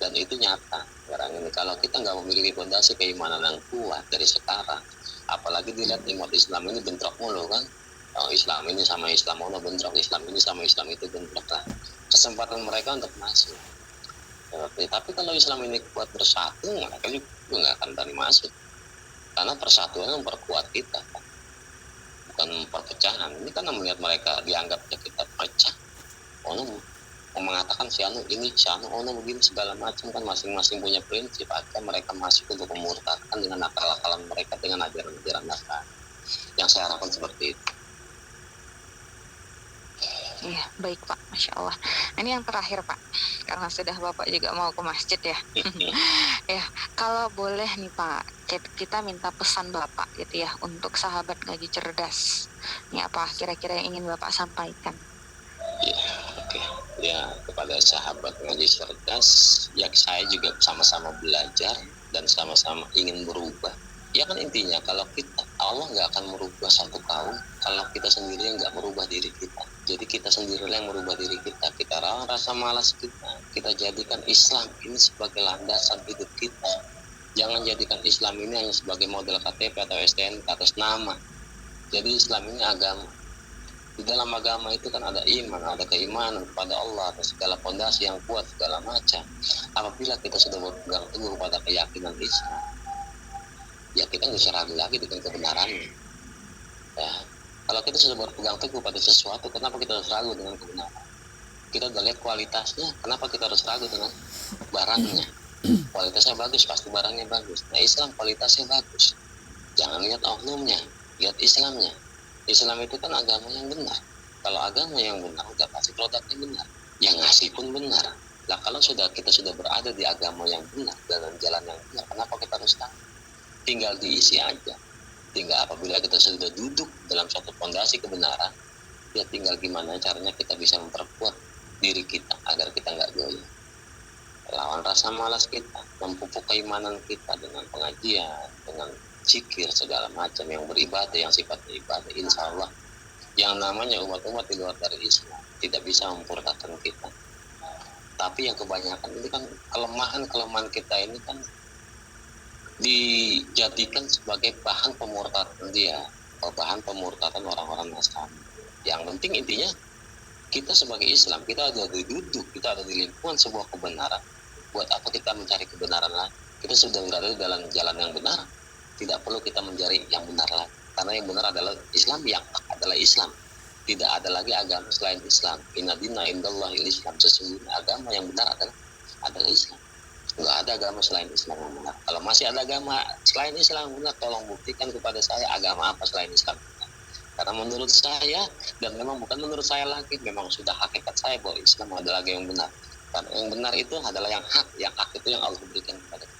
Speaker 1: Dan itu nyata sekarang ini. Kalau kita nggak memiliki fondasi keimanan yang kuat dari sekarang, apalagi dilihat umat Islam ini bentrok mulu kan. Islam ini sama Islam mana bentrok, Islam ini sama Islam itu bentrok lah. Kesempatan mereka untuk masuk. Tapi kalau Islam ini kuat bersatu, mereka juga nggak akan berani masuk. Karena persatuan memperkuat kita, bukan perpecahan. Ini kan melihat mereka dianggap kita pecah. Mengatakan si anu ini, si anu begini segala macam, kan masing-masing punya prinsip. Akhirnya mereka masuk untuk memurtadkan dengan akal-akalan mereka, dengan ajaran-ajaran Nasrani. Yang saya harapkan seperti itu.
Speaker 4: Iya, baik Pak, Masya Allah. Ini yang terakhir Pak, karena sudah Bapak juga mau ke masjid ya. Ya, kalau boleh nih Pak, kita minta pesan Bapak gitu ya untuk sahabat ngaji cerdas. Ini apa kira-kira yang ingin Bapak sampaikan?
Speaker 1: Ya, oke. Ya, kepada sahabat ngaji cerdas, ya saya juga sama-sama belajar dan sama-sama ingin berubah. Ya kan intinya kalau kita, Allah nggak akan merubah satu kaum kalau kita sendiri yang nggak merubah diri kita. Jadi kita sendiri yang merubah diri kita. Kita rawat rasa malas kita jadikan Islam ini sebagai landasan hidup kita. Jangan jadikan Islam ini hanya sebagai model KTP atau STNK atas nama. Jadi Islam ini agama. Di dalam agama itu kan ada iman, ada keimanan kepada Allah, ada segala fondasi yang kuat, segala macam. Apabila kita sudah berpegang teguh pada keyakinan Islam, ya kita nggak usah ragu lagi dengan kebenarannya. Ya, kalau kita sudah berpegang teguh pada sesuatu, kenapa kita harus ragu dengan kebenaran? Kita udah lihat kualitasnya, kenapa kita harus ragu dengan barangnya? Kualitasnya bagus, pasti barangnya bagus. Nah, Islam kualitasnya bagus. Jangan lihat oknumnya, lihat Islamnya. Islam itu kan agama yang benar. Kalau agama yang benar, udah pasti produknya benar. Yang ngasih pun benar. Nah, kalau kita sudah berada di agama yang benar, dalam jalan yang benar, kenapa kita harus tahu? Tinggal diisi aja. Tinggal apabila kita sudah duduk dalam suatu fondasi kebenaran, ya tinggal gimana caranya kita bisa memperkuat diri kita agar kita nggak goyah. Lawan rasa malas kita, memupuk keimanan kita dengan pengajian, dengan zikir segala macam yang beribadah, yang sifatnya ibadah. Insya Allah yang namanya umat-umat di luar dari Islam tidak bisa memurtadkan kita. Tapi yang kebanyakan ini kan kelemahan kita ini kan dijadikan sebagai bahan pemurtadan dia, atau bahan pemurtadan orang-orang Nasrani. Yang penting intinya kita sebagai Islam, kita ada di duduk, kita ada di lingkungan sebuah kebenaran. Buat apa kita mencari kebenaran lagi? Kita sudah berada di dalam jalan yang benar, tidak perlu kita mencari yang benar lagi. Karena yang benar adalah Islam, yang hak adalah Islam. Tidak ada lagi agama selain Islam. Inna dina indallahil Islam. Sesungguhnya agama yang benar adalah Islam. Nggak ada agama selain Islam yang benar. Kalau masih ada agama selain Islam yang benar, tolong buktikan kepada saya agama apa selain Islam yang benar. Karena menurut saya, dan memang bukan menurut saya lagi, memang sudah hakikat saya bahwa Islam adalah agama yang benar. Karena yang benar itu adalah yang hak itu yang Allah berikan kepada kita.